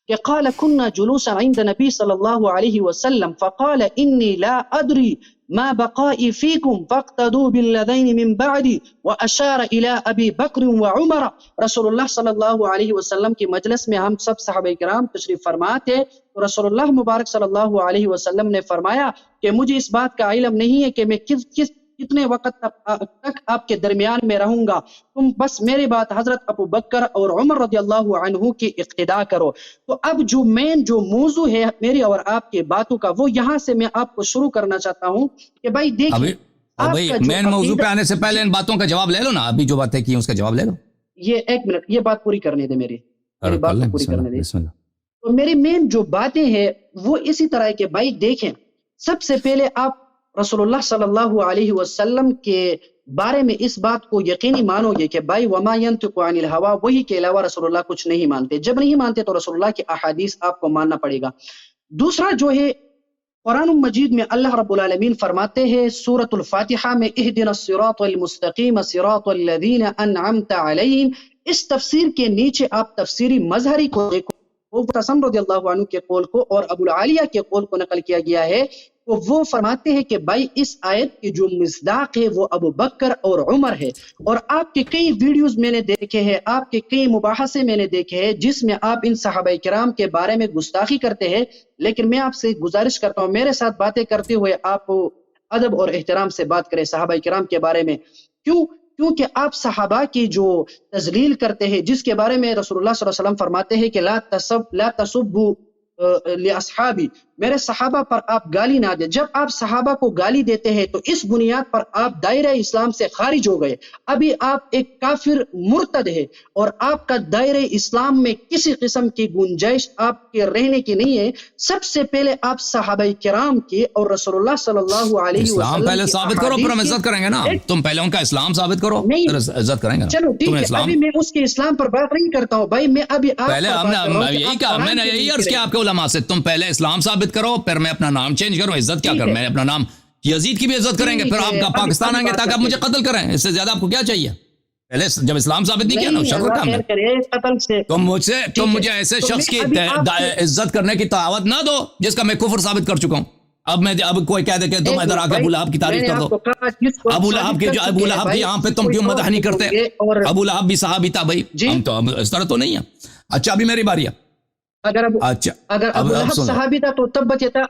کہ قال كنا جلوسا عند نبی صلی اللہ علیہ وسلم فقال انی لا ادری ما بقائي فيكم فاقتدوا بالذين من بعدي واشار الى ابي بکر وعمر. رسول اللہ صلی اللہ علیہ وسلم کی مجلس میں ہم سب صحابہ کرام تشریف فرما تھے، تو رسول اللہ مبارک صلی اللہ علیہ وسلم نے فرمایا کہ مجھے اس بات کا علم نہیں ہے کہ میں کتنے وقت تک آپ کے درمیان میں رہوں گا، تم بس میری بات حضرت ابو بکر اور عمر رضی اللہ عنہ کی اقتداء کرو. تو اب جو موضوع ہے میری اور آپ کی باتوں کا، وہ یہاں سے میں آپ کو شروع کرنا چاہتا ہوں کہ بھائی دیکھیں، مین موضوع پہ آنے سے پہلے ان باتوں کا جواب لے لو نا، ابھی جو باتیں کی اس کا جواب لے لو. یہ ایک منٹ، یہ بات پوری کرنے دے، میری بات پوری کرنے دے. تو میری مین جو باتیں ہیں وہ اسی طرح ہے کہ بھائی دیکھیں، سب سے پہلے آپ رسول اللہ صلی اللہ علیہ وسلم کے بارے میں اس بات کو یقینی مانو گے کہ بھائی وما ينطق عن الهوى، وہی کے علاوہ رسول اللہ کچھ نہیں مانتے. جب نہیں مانتے تو رسول اللہ کی احادیث آپ کو ماننا پڑے گا. دوسرا جو ہے، قرآن مجید میں اللہ رب العالمین فرماتے ہیں سورۃ الفاتحہ میں اہدنا الصراط المستقیم صراط الذین انعمت علیہم. اس تفسیر کے نیچے آپ تفسیری مظہری کو دیکھو، معتصم رضی اللہ عنہ کے قول کو اور ابو العالیہ کے قول کو نقل کیا گیا ہے. تو وہ فرماتے ہیں کہ بھائی اس آیت کی جو مصداق ہے وہ ابو بکر اور عمر ہے. اور آپ کے کئی ویڈیوز میں نے دیکھے ہیں، آپ کے کئی مباحثے میں نے دیکھے ہیں جس میں آپ ان صحابہ کرام کے بارے میں گستاخی کرتے ہیں. لیکن میں آپ سے گزارش کرتا ہوں میرے ساتھ باتیں کرتے ہوئے آپ ادب اور احترام سے بات کریں صحابہ کرام کے بارے میں. کیونکہ آپ صحابہ کی جو تذلیل کرتے ہیں، جس کے بارے میں رسول اللہ صلی اللہ علیہ وسلم فرماتے ہیں کہ لا تسبوا لاصحابی، میرے صحابہ پر آپ گالی نہ دیں. جب آپ صحابہ کو گالی دیتے ہیں تو اس بنیاد پر آپ دائرہ اسلام سے خارج ہو گئے. ابھی آپ ایک کافر مرتد ہے اور آپ کا دائرہ اسلام میں کسی قسم کی گنجائش آپ کے رہنے کی نہیں ہے. سب سے پہلے آپ صحابہ کرام کی اور رسول اللہ صلی اللہ علیہ وسلم اسلام پہلے ثابت کرو پھر ہم عزت کریں گے نا. تم پہلے ان کا اسلام ثابت کرو پھر عزت کریں گے. چلو ٹھیک ہے، ابھی میں اس کے اسلام پر بات نہیں کرتا ہوں بھائی، میں ابھی پہلے یہی کہا، میں نے یہی عرض کیا آپ کے علماء سے، تم پہلے اسلام ثابت کرو پھر میں اپنا نام چینج کروں. عزت کیا کروں، میں اپنا نام یزید کی بھی عزت کریں گے، پھر آپ کا پاکستان آئیں گے تاکہ آپ مجھے قتل کریں. اس سے زیادہ آپ کو کیا چاہیے؟ پہلے جب اسلام ثابت نہیں کیا نا شر کا میں، تم مجھے ایسے شخص کی عزت کرنے کی دعوت نہ دو جس کا میں کفر ثابت کر چکا ہوں. اب کوئی کہہ دے کہ تم ادھر آ کے ابو لہب کی تعریف کر دو. ابو لہب کی یہاں پہ تم کیوں مدح نہیں کرتے؟ ابو لہب بھی صحابی تھا بھائی، ہم تو اس طرح تو نہیں ہے. اچھا ابھی میری باری ہے. اگر ابو لہب صحابی تھا تو تب بچے تھا.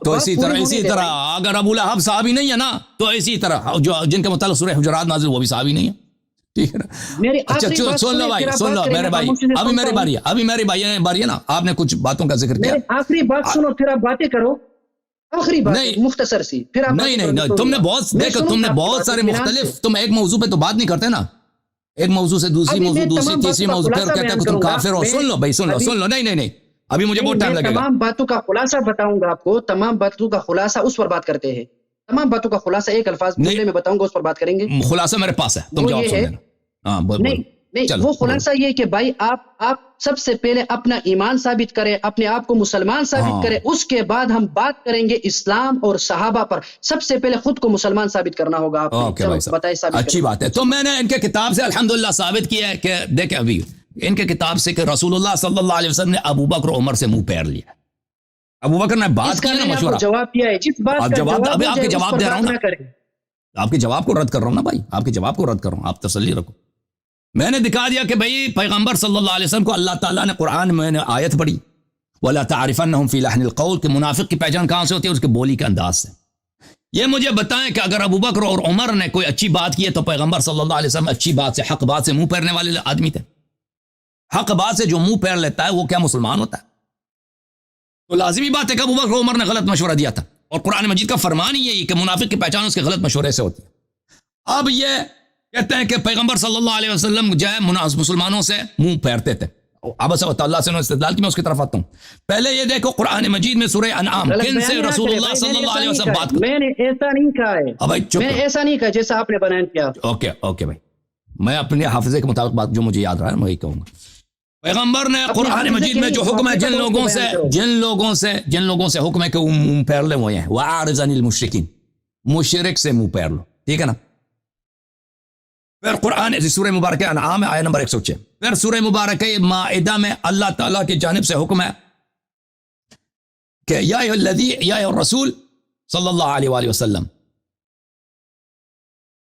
تو اسی طرح اگر ابو لہب صحابی نہیں ہے نا تو اسی طرح جو جن کے متعلق سورہ حجرات نازل وہ بھی صحابی نہیں ہے. ٹھیک ہے. اچھا سن لو بھائی، سن لو میرے بھائی، ابھی میری باری ہے نا. آپ نے کچھ باتوں کا ذکر کیا، آخری بات سنو پھر آپ باتیں کرو. آخری بات مختصر سی، پھر آپ نہیں تم نے بہت سارے مختلف، تم ایک موضوع پہ تو بات نہیں کرتے نا. ایک موضوع سے دوسری موضوع، دوسری تیسری موضوع، پھر کہتے ہیں کہ تم کافر ہو. سن لو بھائی، سن لو. نہیں ابھی مجھے بہت ٹائم لگے گا. تمام باتوں کا خلاصہ بتاؤں گا آپ کو، تمام باتوں کا خلاصہ اس پر بات کرتے ہیں. تمام باتوں کا خلاصہ ایک الفاظ میں بتاؤں گا، اس پر بات کریں گے. خلاصہ میرے پاس ہے، تم جواب سن لینا. ہاں نہیں، وہ خلاصہ یہ کہ بھائی آپ سب سے پہلے اپنا ایمان ثابت کریں، اپنے آپ کو مسلمان ثابت کریں، اس کے بعد ہم بات کریں گے اسلام اور صحابہ پر. سب سے پہلے خود کو مسلمان ثابت کرنا ہوگا آپ کو. اچھی بات ہے. تو میں نے ان کے کتاب سے الحمدللہ ثابت کیا ہے کہ دیکھیں ابھی ان کے کتاب سے کہ رسول اللہ صلی اللہ علیہ وسلم نے ابو بکر و عمر سے منہ پھیر لیا. ابو بکر نے بات کی نا مشورہ، جواب دیا ہے جس بات کا جواب. ابھی آپ کے جواب دے رہا ہوں نا، آپ کے جواب کو رد کر رہا ہوں نا بھائی، آپ کے جواب کو رد کر رہا ہوں، آپ تسلی رکھو. میں نے دکھا دیا کہ بھئی پیغمبر صلی اللہ علیہ وسلم کو اللہ تعالیٰ نے قرآن میں نے آیت پڑھی وَلَا تَعْرِفَنَّهُمْ فِي لَحْنِ الْقَوْلِ کہ منافق کی پہچان کہاں سے ہوتی ہے؟ اس کے بولی کے انداز سے. یہ مجھے بتائیں کہ اگر ابو بکر اور عمر نے کوئی اچھی بات کی ہے تو پیغمبر صلی اللہ علیہ وسلم اچھی بات سے، حق بات سے منہ پھیرنے والے آدمی تھے. حق بات سے جو منہ پھیر لیتا ہے وہ کیا مسلمان ہوتا ہے؟ تو لازمی بات ہے کہ ابو بکر اور عمر نے غلط مشورہ دیا تھا، اور قرآن مجید کا فرمان ہی یہی کہ منافق کی پہچان اس کے غلط مشورے سے ہوتی ہے. اب یہ کہتے ہیں کہ پیغمبر صلی اللہ علیہ وسلم جو ہے مسلمانوں سے منہ پھیرتے تھے. اب اللہ سے استدلال کی میں اس کی طرف آتا ہوں. پہلے یہ دیکھو قرآن مجید میں سورہ انعام کن سے رسول اللہ صلی اللہ علیہ وسلم بات کرتے ہیں. میں نے ایسا نہیں کہا ہے، میں نے ایسا نہیں کہا جیسا آپ نے بیان کیا. اوکے بھائی، میں اپنے حافظے کے مطابق بات جو مجھے یاد رہا ہے میں وہی کہوں گا. پیغمبر نے قرآن مجید میں جو حکم ہے جن لوگوں سے حکم ہے کہ وہ منہ پھیر لیں وہ ہیں وَأَعْرِضْ عَنِ الْمُشْرِكِينَ، مشرک سے منہ پھیر لو. ٹھیک ہے نا. پھر قرآن سورہ مبارکہ انعام آیت نمبر 106. پھر سورہ مبارکہ مائدہ میں اللہ تعالیٰ کی جانب سے حکم ہے کہ یا ایھا الرسول صلی اللہ علیہ وآلہ وسلم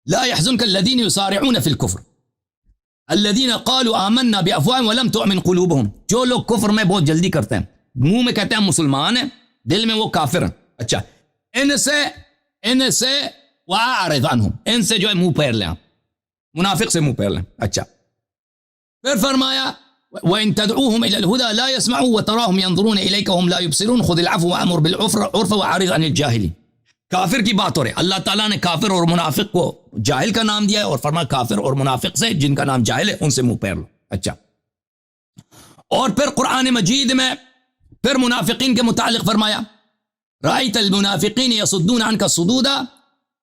لا يحزنك الذين يسارعون في الكفر الذين قالوا آمنا بأفواههم ولم تؤمن قلوبهم. جو لوگ کفر میں بہت جلدی کرتے ہیں, منہ میں کہتے ہیں مسلمان ہیں, دل میں وہ کافر ہیں. اچھا, ان سے واعرض عنهم, ان سے جو ہے منہ پھیر لیں, منافق سے منہ پھیر لیں. اچھا, پھر فرمایا وَإِن تَدْعُوهُمْ إِلَى الْهُدَى لَا يَسْمَعُوا وَتَرَاهُمْ يَنظُرُونَ إِلَيْكَ وَهُمْ لَا يُبْصِرُونَ خُذِ الْعَفْوَ وَأْمُرْ بِالْعُرْفِ وَأَعْرِضْ عَنِ الْجَاهِلِينَ. کافر کی بات ہو رہی ہے. اللہ تعالیٰ نے کافر اور منافق کو جاہل کا نام دیا ہے اور فرمایا کافر اور منافق سے جن کا نام جاہل ہے ان سے منہ پھیر لو. اچھا, اور پھر قرآن مجید میں پھر منافقین کے متعلق فرمایا رأيت المنافقين يصدون عنك صدودا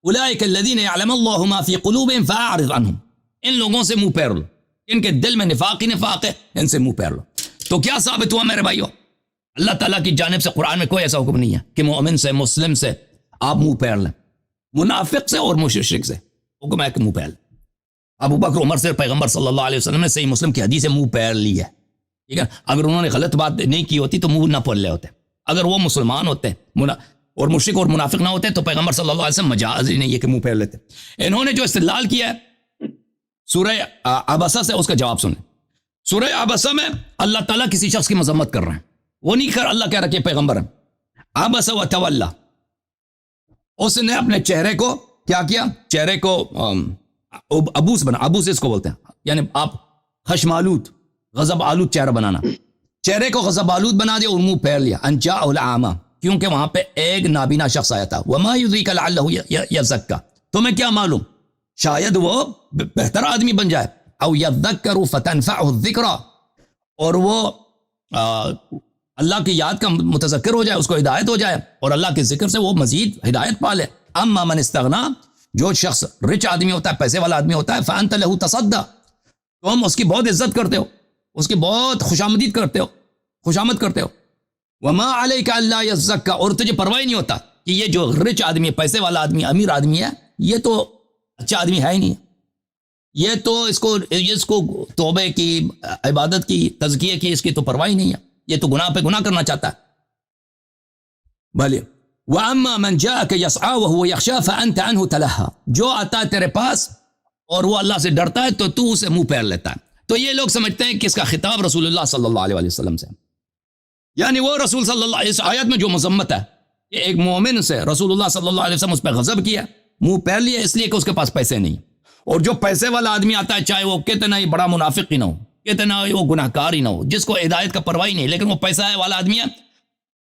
أولئك الذين يعلم الله ما في قلوبهم فأعرض عنهم. ان لوگوں سے منہ پھیر لو, ان کے دل میں نفاق ہی نفاق ہے, ان سے منہ پھیر لو. تو کیا ثابت ہوا میرے بھائیو, اللہ تعالیٰ کی جانب سے قرآن میں کوئی ایسا حکم نہیں ہے کہ مومن سے مسلم سے آپ منہ پھیر لیں, منافق سے اور مشرک سے حکم ہے کہ منہ پھیر لیں. ابو بکر عمر سے پیغمبر صلی اللہ علیہ وسلم نے صحیح مسلم کی حدیث سے منہ پھیر لی ہے. ٹھیک ہے, اگر انہوں نے غلط بات نہیں کی ہوتی تو منہ نہ پھول لے ہوتے. اگر وہ مسلمان ہوتے اور مشرک اور منافق نہ ہوتے تو پیغمبر صلی اللہ علیہ وسلم مجاز ہی نہیں ہے کہ منہ پھیر لیتے. انہوں نے جو استدلال کیا ہے سورہ عبسہ سے, اس کا جواب سنیں. سورہ عبسہ میں اللہ تعالیٰ کسی شخص کی مذمت کر رہے ہیں, وہ نہیں کر اللہ کہہ رہا کہ پیغمبر ہیں. عبس و تولی, اس نے اپنے چہرے کو کیا کیا, چہرے کو ابوس بنا, ابوس اس کو بولتے ہیں, یعنی آپ خشمالود غضب آلود چہرہ بنانا, چہرے کو غضب آلود بنا دیا اور منہ پھیر لیا. انجا العامہ, کیونکہ وہاں پہ ایک نابینا شخص آیا تھا. وما یدریک لعلہ یزکا, تمہیں کیا معلوم شاید وہ بہتر آدمی بن جائے. او یذکر فتنفعہ الذکرى, اور وہ اللہ کی یاد کا متذکر ہو جائے, اس کو ہدایت ہو جائے اور اللہ کے ذکر سے وہ مزید ہدایت پا لے. اما من استغنا, جو شخص رچ آدمی ہوتا ہے, پیسے والا آدمی ہوتا ہے, فانت لہ تصدی, تم اس کی بہت عزت کرتے ہو, اس کی بہت خوشامدید کرتے ہو, خوشامد کرتے ہو. وما علیک الا یزکى, اور تجھے پرواہ نہیں ہوتا کہ یہ جو رچ آدمی ہے, پیسے والا آدمی, امیر آدمی ہے, یہ تو اچھا آدمی ہے ہی نہیں, یہ تو اس کو توبے کی, عبادت کی, تزکیے کی اس کی تو پرواہ ہی نہیں ہے, یہ تو گناہ پہ گناہ کرنا چاہتا ہے. بھلے وَأَمَّا مَنْ جَاءَكَ يَسْعَى وَهُوَ يَخْشَى فَأَنْتَ عَنْهُ تَلَهَّى, جو آتا ہے تیرے پاس اور وہ اللہ سے ڈرتا ہے تو تو اسے منہ پھیر لیتا ہے. تو یہ لوگ سمجھتے ہیں کہ اس کا خطاب رسول اللہ صلی اللہ علیہ وسلم سے, یعنی وہ رسول صلی اللہ علیہ وسلم, اس آیت میں جو مذمت ہے کہ ایک مومن سے رسول اللہ صلی اللہ علیہ وسلم اس پہ غضب کیا, منہ پھیر لیا اس لیے کہ اس کے پاس پیسے نہیں. اور جو پیسے والا آدمی آتا ہے, چاہے وہ کتنا ہی بڑا منافق ہی نہ ہو, کتنا ہی وہ گناہ کار ہی نہ ہو, جس کو ہدایت کا پرواہ نہیں, لیکن وہ پیسہ والا آدمی ہے,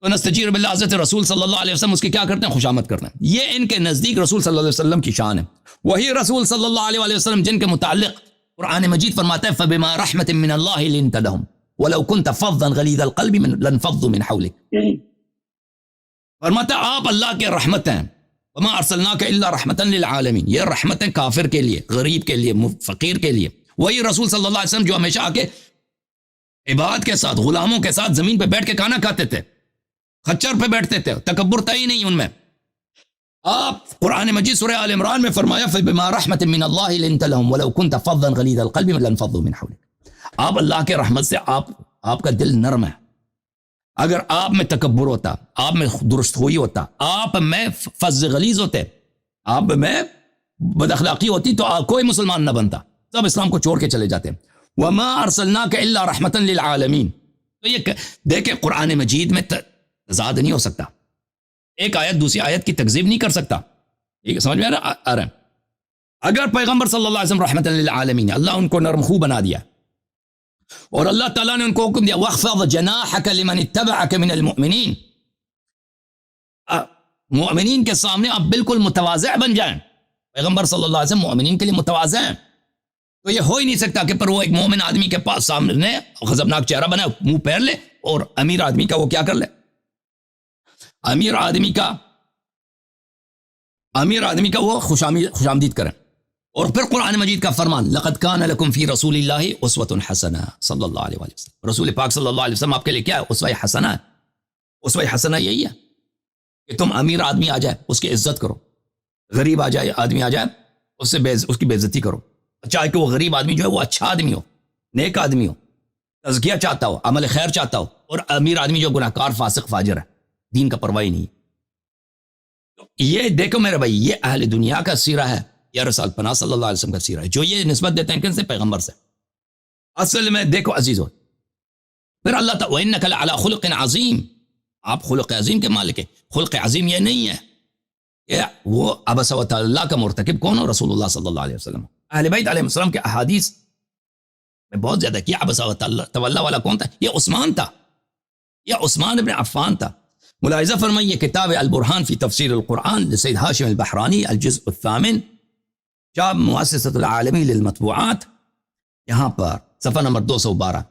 تو نستجیر باللہ, حضرت رسول صلی اللہ علیہ وسلم اس کی کیا کرتے ہیں, خوشامد کرتے ہیں. یہ ان کے نزدیک رسول صلی اللہ علیہ وسلم کی شان ہے. وہی رسول صلی اللہ علیہ وسلم جن کے متعلق قرآن مجید فرماتا ہے فَبِمَا رَحْمَةٍ مِّنَ اللَّهِ لِنْتَ لَهُمْ وَلَوْ كُنْتَ فَظًّا غَلِيظَ الْقَلْبِ لَانفَضُّوا مِنْ حَوْلِكَ. فرماتا ہے آپ اللہ کے رحمت ہیں, وَمَا أَرْسَلْنَاكَ إِلَّا رَحْمَةً لِّلْعَالَمِينَ, یہ رحمت ہے کافر کے لیے, غریب کے لیے, فقیر کے لیے. وہی رسول صلی اللہ علیہ وسلم جو ہمیشہ آ کے عباد کے ساتھ, غلاموں کے ساتھ زمین پہ بیٹھ کے کھانا کھاتے تھے, خچر پہ بیٹھتے تھے, تکبر تھا ہی نہیں ان میں. آپ قرآن مجید سورہ آل عمران میں فرمایا فَبِمَا رَحْمَةٍ مِّنَ اللَّهِ لِنْتَ لَهُمْ وَلَوْ كُنْتَ فَظًّا غَلِيظَ الْقَلْبِ لَانفَضُّوا مِنْ حَوْلِكَ. آپ اللہ کے رحمت سے آپ کا دل نرم ہے. اگر آپ میں تکبر ہوتا, آپ میں درست ہوئی ہوتا, آپ میں فظ غلیظ ہوتے, آپ میں بد اخلاقی ہوتی, تو کوئی مسلمان نہ بنتا, سب اسلام کو چھوڑ کے چلے جاتے. وَمَا أَرْسَلْنَاكَ إِلَّا رَحْمَةً لِّلْعَالَمِينَ. تو یہ دیکھیں قرآن مجید میں تضاد نہیں ہو سکتا, ایک آیت دوسری آیت کی تکذیب نہیں کر سکتا. ٹھیک ہے, سمجھ میں آ رہا ہے. اگر پیغمبر صلی اللہ علیہ وسلم رحمۃ للعالمین, اللہ ان کو نرم خو بنا دیا, اور اللہ تعالیٰ نے ان کو حکم دیا وَاخْفَضْ جَنَاحَكَ لِمَنِ اتَّبَعَكَ مِنَ الْمُؤْمِنِينَ, مؤمنین کے سامنے آپ بالکل متواضع بن جائیں. پیغمبر صلی اللہ علیہ وسلم مؤمنین کے لیے متواضع ہیں. تو یہ ہو ہی نہیں سکتا کہ پر وہ ایک مومن آدمی کے پاس سامنے غضبناک چہرہ بنا, منہ پھیر لے, اور امیر آدمی کا وہ کیا کر لے, امیر آدمی کا وہ خوشامدید کریں. اور پھر قرآن مجید کا فرمان لقد کان لکم فی رسول اللہ اسوۃ حسنہ صلی اللہ علیہ وسلم, رسول پاک صلی اللہ علیہ وسلم آپ کے لیے کیا ہے, اسوہ حسنہ. اسوہ حسنہ یہی ہے کہ تم امیر آدمی آ جائے اس کی عزت کرو, غریب آدمی آ جائے اس کی بے عزتی کرو, چاہے کہ وہ غریب آدمی جو ہے وہ اچھا آدمی ہو، نیک آدمی ہو، تزکیہ چاہتا ہو، عمل خیر چاہتا ہو، اور امیر آدمی جو گناہ کار فاسق فاجر ہے، دین کا پرواہ ہی نہیں ہے۔ یہ دیکھو میرے بھائی، یہ اہل دنیا کا سیرہ ہے، یا رسول پناہ صلی اللہ علیہ وسلم کا سیرہ ہے، جو یہ نسبت دیتے ہیں کن سے؟ پیغمبر سے۔ اصل میں دیکھو عزیزو، پھر اللہ تعالیٰ وَإِنَّكَ لَعَلَىٰ خُلُقٍ عَظِيمٍ، آپ خلق عظیم کے مالک ہیں۔ خلق عظیم یہ نہیں ہے کہ وہ عبس و تولّیٰ کا مرتکب کون ہو؟ رسول اللہ صلی اللہ علیہ وسلم۔ اہل بیت علیہ السلام کے احادیث میں بہت زیادہ کیا عبس و تولّیٰ والا کون تھا؟ یہ عثمان تھا، یہ عثمان ابن عفان تھا۔ ملاحظہ فرمائیے کتاب البرہان فی تفسیر القرآن لسید ہاشم البحرانی الجزء الثامن، جاب مؤسسۃ العالمی للمطبوعات، یہاں پر صفحہ نمبر 212،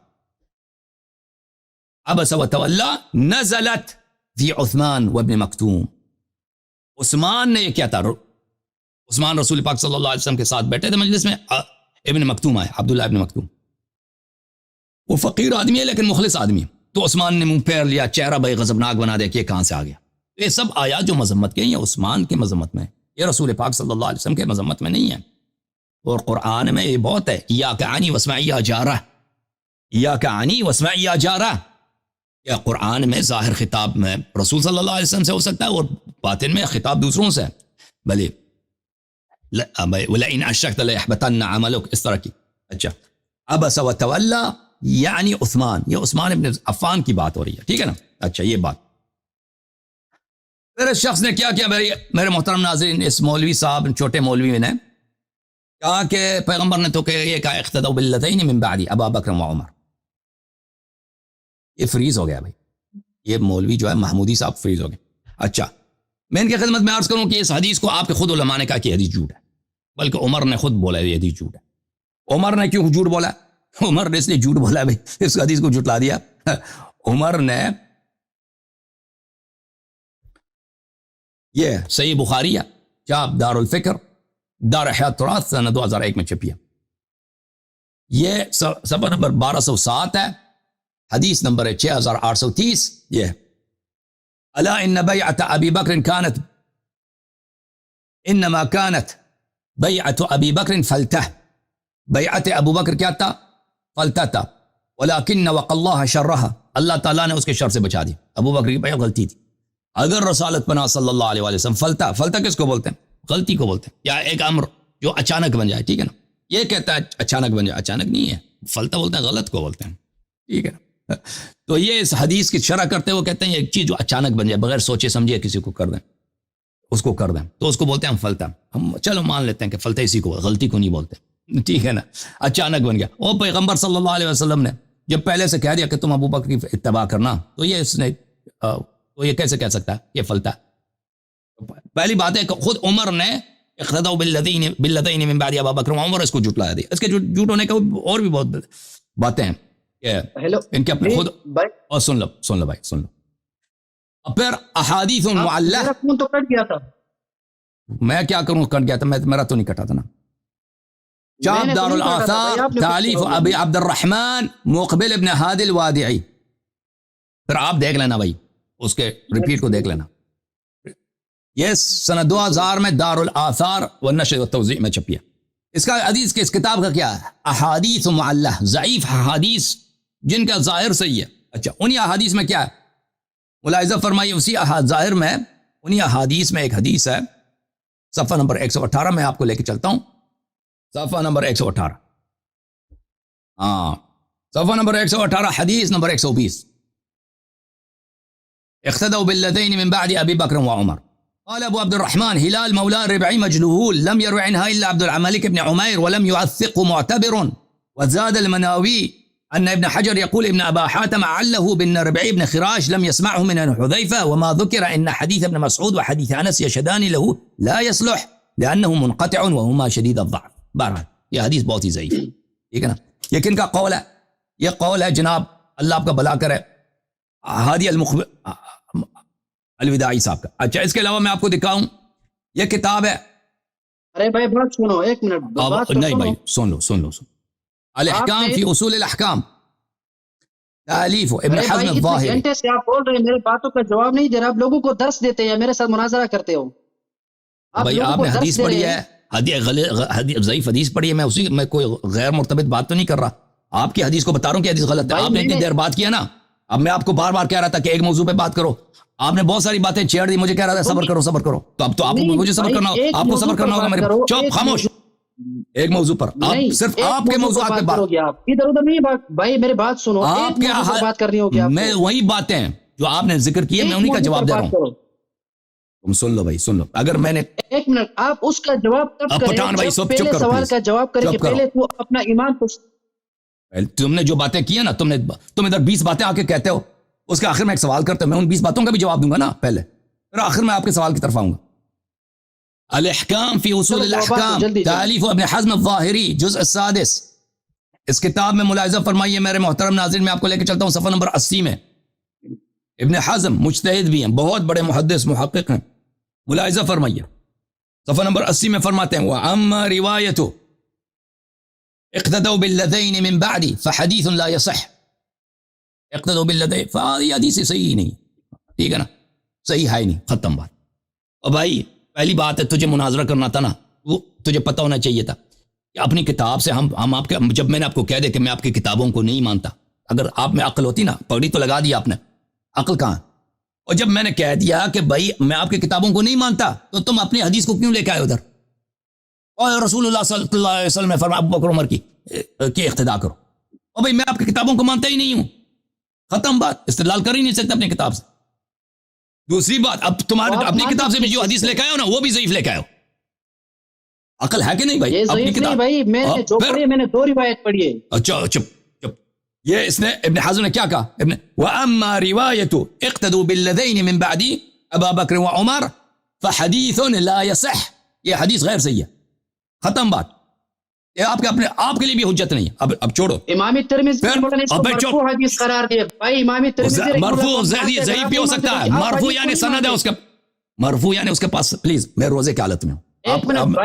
عبس و تولیٰ نزلت فی عثمان وابن مکتوم۔ عثمان نے یہ کیا تھا؟ عثمان رسول پاک صلی اللہ علیہ وسلم کے ساتھ بیٹھے تھے مجلس میں، ابن مکتوم آئے، عبداللہ ابن مکتوم، وہ فقیر آدمی ہے لیکن مخلص آدمی ہے، تو عثمان نے منہ پھیر لیا، چہرہ بھائی غضبناک بنا دیا کہ یہ کہاں سے آ گیا۔ یہ سب آیات جو مذمت کے ہیں یہ عثمان کی مذمت میں، یہ رسول پاک صلی اللہ علیہ وسلم کے مذمت میں نہیں ہے۔ اور قرآن میں یہ بہت ہے، ایاک عنی واسمع یا جارہ، ایاک عنی واسمع یا جارہ، یا قرآن میں ظاہر خطاب میں رسول صلی اللہ علیہ وسلم سے ہو سکتا ہے، اور باطن میں خطاب دوسروں سے، بھلے وَلَئِنْ أَشْرَكْتَ لَيَحْبَطَنَّ عَمَلُكَ، اس طرح کی۔ اچھا، عبس وتولیٰ یعنی عثمان، یہ عثمان ابن عفان کی بات ہو رہی ہے، ٹھیک ہے نا؟ اچھا یہ بات، پھر اس شخص نے کیا کیا میرے محترم ناظرین؟ اس مولوی صاحب، چھوٹے مولوی نے کہا کہ پیغمبر نے تو کہ یہ کہا اقتدوا باللذین من بعدی ابا بکر و عمر۔ یہ فریز ہو گیا بھائی، یہ مولوی جو ہے محمودی صاحب فریز ہو گئے۔ اچھا، میں ان کی خدمت میں عرض کروں کہ اس حدیث کو آپ کے خود علماء نے کہا کہ حدیث جھوٹ ہے، بلکہ عمر نے خود بولا یہ حدیث جھوٹ ہے۔ عمر نے کیوں جھوٹ بولا؟ عمر نے اس لیے جھوٹ بولا بھائی، اس حدیث کو جھٹلا دیا۔ عمر نے یہ صحیح بخاری ہے، چاپ دار الفکر، دار حیات تراث، سنہ 2001 میں چھپی ہے، یہ صفحہ نمبر 1207 ہے، حدیث نمبر 6830، یہ الا ان بیعت ابی بکر كانت انما كانت بیعت ابی بکر فلتہ، بیعت ابو بکر کیا تھا؟ فلتہ تھا، ولكن وقى الله شرها، اللہ تعالیٰ نے اس کے شر سے بچا دی۔ ابو بکر کی بیعت غلطی تھی۔ اگر رسالت پناہ صلی اللہ علیہ وسلم فلتہ کس کو بولتے ہیں؟ غلطی کو بولتے ہیں، یا ایک امر جو اچانک بن جائے، ٹھیک ہے نا؟ یہ کہتا ہے اچانک بن جائے، اچانک نہیں ہے، فلتہ بولتے ہیں، غلط کو بولتے ہیں، ٹھیک ہے نا؟ تو یہ اس حدیث کی شرح کرتے ہوئے کہتے ہیں ایک چیز جو اچانک بن جائے، بغیر سوچے سمجھے کسی کو کر دیں، اس کو کر دیں، تو اس کو بولتے ہیں ہم فلتہ۔ ہم چلو مان لیتے ہیں کہ فلتہ اسی کو، غلطی کو نہیں بولتے، ٹھیک ہے نا؟ اچانک بن گیا۔ اور پیغمبر صلی اللہ علیہ وسلم نے جب پہلے سے کہہ دیا کہ تم ابو بکر کی اتباع کرنا، تو یہ اس نے تو یہ کیسے کہہ سکتا ہے یہ فلتہ؟ پہلی بات ہے کہ خود عمر نے اقتدوا باللذین من بعد ابا بکر و عمر، اس کو جھٹلایا دیا۔ اس کے جھوٹ ہونے کا اور بھی بہت باتیں ہیں کہ ان کے اپنے خود، اور سن لو بھائی، سن لو۔ پھر احادیث معلہ، فون تو کٹ گیا تھا، میں کیا کروں، کٹ گیا تھا، میرا تو نہیں کٹا تھا نا۔ چاپ دار الاثار، تالیف ابی عبد الرحمن مقبل ابن ہادی الوادعی، پھر آپ دیکھ لینا بھائی، اس کے ریپیٹ کو دیکھ لینا۔ یہ سنہ 2000 میں دار الاثار والنشر والتوزیع میں چھپی ہے۔ اس کا حدیث کے اس کتاب کا کیا ہے؟ احادیث معلہ، ضعیف احادیث جن کا ظاہر صحیح ہے۔ اچھا، انہی احادیث میں کیا ہے؟ ملاحظہ فرمائیے، اسی ظاہر میں انہی احادیث میں ایک حدیث ہے، صفحہ نمبر 118 میں آپ کو لے کے چلتا ہوں، صفحہ نمبر 118، صفحہ نمبر 118، حدیث نمبر 120، اقتدوا بالذین من بعد ابی بکر و عمر۔ قال ابو عبد الرحمن هلال مولى الربعي مجلوهول لم يروي عنها الا عبد الملك بن عمير ولم يوثقه معتبر، وزاد المناوي ان ابن حجر يقول ابن ابا حاتم عله بن ربعي بن خراش لم يسمعه من حذيفه، وما ذكر ان حديث ابن مسعود وحديث انس يشهدان له لا يصلح لانه منقطع وهما شديد الضعف۔ بہرحال یہ حدیث بہت ہی ضعیف ہے، ٹھیک ہے نا؟ یہ کن کا قول ہے؟ یہ قول ہے جناب، اللہ آپ کا بھلا کرے، ہادی الوداعی صاحب کا۔ اچھا، اس کے علاوہ میں آپ کو دکھاؤں، یہ کتاب ہے، ارے بھائی بات سنو، ایک منٹ نہیں بھائی، سن لو الاحکام فی اصول الاحکام، تالیف ابن حزم الظاہری۔ گھنٹے سے آپ بول رہے ہیں، میری باتوں کا جواب نہیں دے رہا، آپ لوگوں کو درس دیتے ہیں، میرے ساتھ مناظرہ کرتے ہو بھائی۔ آپ نے حدیث پڑھی ہے، حدیث ضعیف حدیث پڑھی ہے، میں کوئی غیر مرتبط بات تو نہیں کر رہا، آپ کی حدیث کو بتا رہا ہوں کہ حدیث غلط ہے. آپ نے اتنی دیر بات کیا نا، اب میں آپ کو بار بار کہہ رہا تھا کہ ایک موضوع پہ بات کرو، آپ نے بہت ساری باتیں چھیڑ دی، مجھے کہہ رہا تھا صبر کرو. تو اب تو آپ کو مجھے صبر کرنا ہوگا، آپ کو صبر کرنا ہوگا میرے. چپ، خاموش. ایک موضوع پر آپ صرف آپ کے موضوعات پہ بات کرو گے، آپ ادھر ادھر نہیں بات. بھائی میری بات سنو، آپ کے بات کرنی ہوگی. میں وہی باتیں جو آپ نے ذکر کی ہے میں انہی کا جواب دے رہا ہوں. تم سن لو بھائی، سن لو. اگر میں نے ایک منٹ، آپ اس کا جواب تب کریں جب پہلے سوال کا جواب کر کے پہلے تو اپنا ایمان کو. تم نے جو باتیں کی ہیں نا، تم ادھر 20 باتیں آ کے کہتے ہو، اس کے آخر میں ایک سوال کرتے ہو، میں ان 20 باتوں کا بھی جواب دوں گا نا پہلے، پھر آخر میں آپ کے سوال کی طرف آؤں گا. الاحکام فی اصول الاحکام تالیف ابن حزم الظاہری، جزء 6، اس کتاب میں ملاحظہ فرمائیے میرے محترم ناظرین. میں آپ کو لے کے چلتا ہوں صفحہ نمبر 80 میں. ابن حزم مجتہد بھی ہیں، بہت بڑے محدث محقق ہیں. ملاحظہ فرمائیے صفحہ نمبر 80 میں فرماتے ہیں وَأَمَّا رِوَایَتُ اقتدوا بالذین من بعد فحدیث لا یصح. اقتدوا بالذین، یہ حدیث صحیح ہی نہیں، ٹھیک ہے نا، صحیح ہے ہی نہیں، ختم بات. اور بھائی پہلی بات ہے، تجھے مناظرہ کرنا تھا نا، وہ تجھے پتہ ہونا چاہیے تھا کہ اپنی کتاب سے ہم آپ کے، جب میں نے آپ کو کہہ دے کہ میں آپ کی کتابوں کو نہیں مانتا، اگر آپ میں عقل ہوتی نا، پگڑی تو لگا دی آپ نے، عقل کہاں؟ اور جب میں نے کہہ دیا کہ بھائی میں آپ کی کتابوں کو نہیں مانتا، تو تم اپنی حدیث کو کیوں لے کے آئے ادھر؟ اور رسول اللہ صلی اللہ علیہ وسلم نے فرمایا ابو بکر عمر کی اقتداء کرو. اور بھائی میں آپ کی کتابوں کو مانتا ہی نہیں ہوں، ختم بات، استدلال کر ہی نہیں سکتا اپنی کتاب سے. دوسری بات، اب تمہارے اپنی کتاب سے بھی جو حدیث لے کے آئے ہو نا، وہ بھی ضعیف لے کے آئے ہو. عقل ہے کہ نہیں بھائی؟ یہ ضعیف نہیں بھائی، میں نے جو پڑھی میں نے 2 روایت پڑھی ہے. اچھا چپ. یہ اس نے ابن حزم نے کیا کہا؟ وَأَمَّا رِوَایَتُ اقْتَدُوا بِالَّذَيْنِ مِن بَعْدِ أَبَا بَكْرٍ وَعُمَرَ فَحَدِيثٌ لَا يَصِحُّ. یہ حدیث غیر صحیح ہے، ختم بات. یہ آپ کے لیے بھی حجت نہیں ہے. اب چھوڑو. امام ترمذی نے اس کو مرفوع حدیث قرار دیا. بھائی امام ترمذی مرفوع ضعیف بھی ہو سکتا ہے، مرفوع یعنی سند ہے اس کا، مرفوع یعنی اس کے پاس. پلیز میں روزے کی حالت میں ہوں. ایک منٹ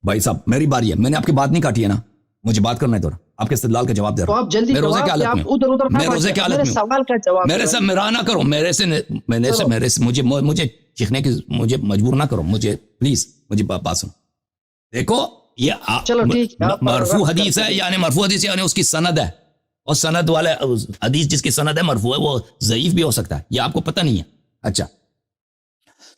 بھائی صاحب میری باری ہے، میں نے آپ کی بات نہیں کاٹی ہے نا، مجھے بات کرنا ہے تھوڑا، آپ کے استدلال کا جواب دے رہا ہوں. میں روزے کی حالت میں ہوں، میں روزے کی حالت میں. میرے سے میرا نہ کرو، میرے سے مجھے چیخنے کی، مجھے مجبور نہ کرو، مجھے پلیز مجھے بات سنو. دیکھو یہ مرفوع حدیث ہے، یعنی مرفوع حدیث یعنی اس کی سند ہے، اور سند والے حدیث جس کی سند ہے مرفوع ہے، وہ ضعیف بھی ہو سکتا ہے، یہ آپ کو پتہ نہیں ہے. اچھا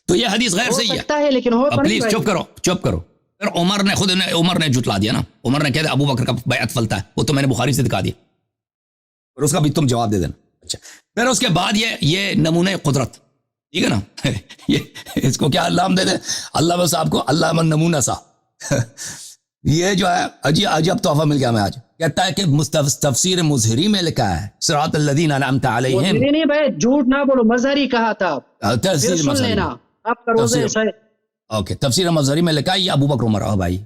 تو یہ حدیث غیر صحیح ہے، لیکن پلیز چپ کرو. پھر عمر نے جھٹلا دیا نا، عمر نے کہا ابو بکر کا بیعت فلتا ہے، وہ تو میں نے بخاری سے دکھا دیا، اور اس کا بھی تم جواب دے دینا. اچھا پھر اس کے بعد یہ نمونہ قدرت، ٹھیک ہے نا، یہ اس کو کیا نام دے دیں، اللہ بس آپ کو اللہ من نمونہ سا. یہ جو ہے عجیب تحفہ مل گیا میں آج. کہتا ہے کہ تفسیر مظہری میں لکھا ہے صراط الذین انعمت علیہم. نہیں بھائی جھوٹ نہ بولو، مظہری کہا تھا. تفسیر مظہری، آپ کا روزہ ہے. اوکے، تفسیر مظہری میں لکھا ہے یہ ابو بکر عمر. بھائی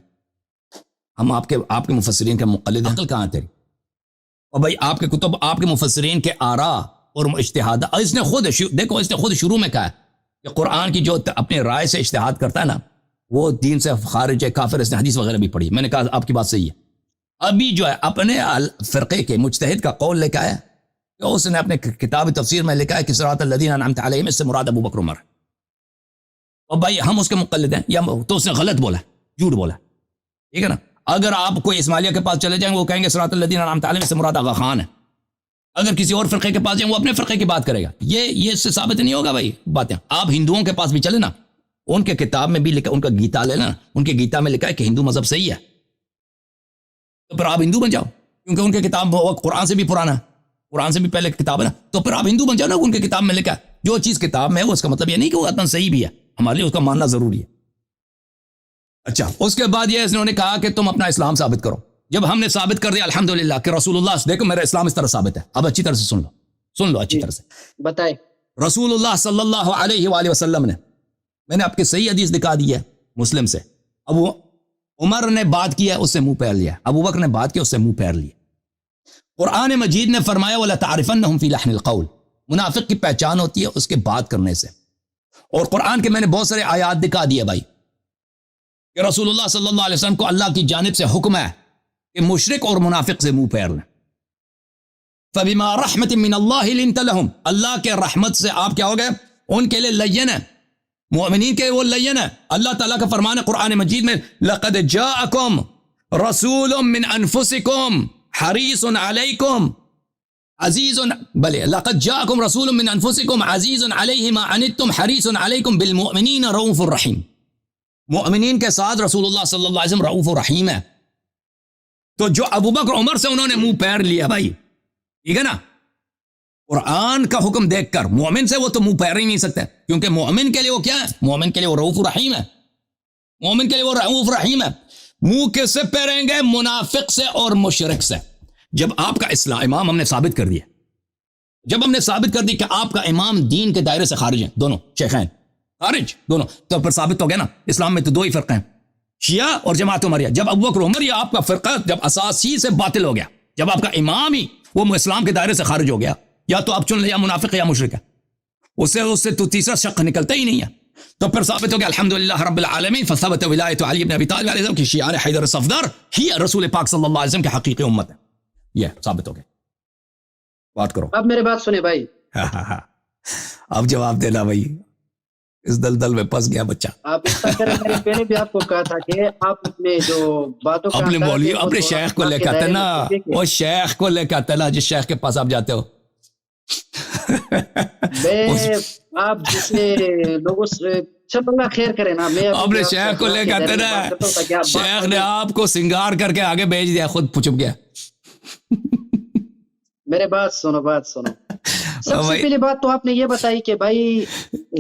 ہم آپ کے مفسرین کے مقلد، عقل کہاں تیری؟ اور بھائی آپ کے کتب، آپ کے مفسرین کے آراء اور اجتہاد، اس نے خود دیکھو، اس نے خود شروع میں کہا ہے کہ قرآن کی جو اپنے رائے سے اجتہاد کرتا ہے نا، وہ دین سے خارج ہے، کافر. اس نے حدیث وغیرہ بھی پڑھی. میں نے کہا آپ کی بات صحیح ہے. ابھی جو ہے اپنے فرقے کے مجتہد کا قول لے کے آیا کہ اس نے اپنے کتاب تفسیر میں لکھا ہے کہ صراط الذین انعمت علیہم، اس سے مراد ابو بکر عمر. اور بھائی ہم اس کے مقلد ہیں، یا تو اس نے غلط بولا، جھوٹ بولا، ٹھیک ہے نا. اگر آپ کوئی اسماعیلیہ کے پاس چلے جائیں، وہ کہیں گے صراط الذین انعمت علیہم، اس سے مراد آغا خان ہے. اگر کسی اور فرقے کے پاس جائیں، وہ اپنے فرقے کی بات کرے گا. یہ اس سے ثابت نہیں ہوگا بھائی باتیں. آپ ہندوؤں کے پاس بھی چلے نا، ان کے کتاب میں بھی لکھا، ان کا گیتا لے نا، ان کے گیتا میں لکھا ہے کہ ہندو مذہب صحیح ہے، تو پھر آپ ہندو بن جاؤ، کیونکہ ان کے کتاب قرآن سے بھی پرانا ہے، قرآن سے بھی پہلے کتاب ہے نا، تو پھر آپ ہندو بن جاؤ نا. ان کے کتاب میں لکھا ہے، جو چیز کتاب میں ہے اس کا مطلب یہ نہیں کہ وہ اتنا صحیح بھی ہے، ہمارے لیے اس کا ماننا ضروری ہے. اچھا اس کے بعد یہ انہوں نے کہا کہ تم اپنا اسلام ثابت کرو. جب ہم نے ثابت کر دیا الحمدللہ کہ رسول اللہ، دیکھو میرا اسلام اس طرح ثابت ہے. اب اچھی طرح سے سن لو اچھی طرح سے بتائیں. رسول اللہ صلی اللہ علیہ وآلہ وسلم نے، میں نے آپ کے صحیح حدیث دکھا دی ہے مسلم سے. ابو عمر نے بات کیا، اس سے منہ پھیر لیا. ابو بکر نے بات کی، اس سے منہ پھیر لیا. قرآن مجید نے فرمایا وَلَتَعْرِفَنَّهُمْ فِي لَحْنِ الْقَوْلِ. منافق کی پہچان ہوتی ہے اس کے بات کرنے سے. اور قرآن کے میں نے بہت سارے آیات دکھا دیے بھائی کہ رسول اللہ صلی اللہ علیہ وسلم کو اللہ کی جانب سے حکم ہے کہ مشرک اور منافق سے منہ پھیر لیں. فَبِمَا رَحْمَةٍ مِّنَ اللَّهِ لِنْتَ لَهُمْ. اللہ کے رحمت سے آپ کیا ہو گئے ان کے لیے لین ہے، مومنین کے وہ لین ہے. اللہ تعالیٰ کا فرمان ہے قرآن مجید میں لقد جاءکم رسول من انفسکم حریص علیکم عزیز بلے لقد جاءکم رسول من انفسکم عزیز علیہ ما عنتم حریص علیکم بالمؤمنین رؤوف الرحیم. مؤمنین کے ساتھ رسول اللہ صلی اللہ علیہ وسلم رؤوف الرحیم ہے. تو جو ابوبکر عمر سے انہوں نے منہ پیر لیا بھائی، ٹھیک ہے نا، قرآن کا حکم دیکھ کر مومن سے وہ تو منہ پیر ہی نہیں سکتے، کیونکہ مومن کے لیے وہ کیا ہے؟ مومن کے لیے وہ رؤوف الرحیم ہے. مومن کے لیے وہ رؤوف الرحیم ہے. منہ کس سے پھیریں گے؟ منافق سے اور مشرک سے. جب آپ کا اسلام امام ہم نے ثابت کر دیا، جب ہم نے ثابت کر دی کہ آپ کا امام دین کے دائرے سے خارج ہیں، دونوں شیخین خارج دونوں، تو پھر ثابت ہو گیا نا اسلام میں تو دو ہی فرقے ہیں، شیعہ اور جماعت عمریہ. جب ابوبکر عمر یا آپ کا فرقہ جب اساسی سے باطل ہو گیا، جب آپ کا امام ہی وہ اسلام کے دائرے سے خارج ہو گیا، یا تو آپ چن لیں یا منافق یا مشرک ہے، اس سے تو تیسرا شق نکلتا ہی نہیں ہے. تو پھر ثابت ہو گیا الحمدللہ رب العالمین فثبت ولایت علی بن ابی طالب علیہ السلام کی شیعہ حیدر صفدر ہی رسول پاک صلی اللہ علیہ وسلم کی حقیقی امت ہے. یہ ثابت ہو گیا. بات کرو اب میرے بات سنیں بھائی. اب جواب دینا بھائی، اس دلدل میں پھنس گیا بچہ. آپ اس طرح میں نے پہلے بھی آپ کو کہا تھا کہ آپ اپنے جو باتوں کا اپنے مولوی اپنے شیخ کو لے کے آتے نا، وہ شیخ کو لے کے آتے نا جس شیخ کے پاس آپ جاتے ہو. آپ جسے لوگوں سے چل اللہ خیر کرے نا، میں اپنے شیخ کو لے کے آتے نا، شیخ نے آپ کو سنگار کر کے آگے بھیج دیا، خود چھپ گیا. میرے بات سنو. سب سے پہلی بات تو آپ نے یہ بتائی کہ بھائی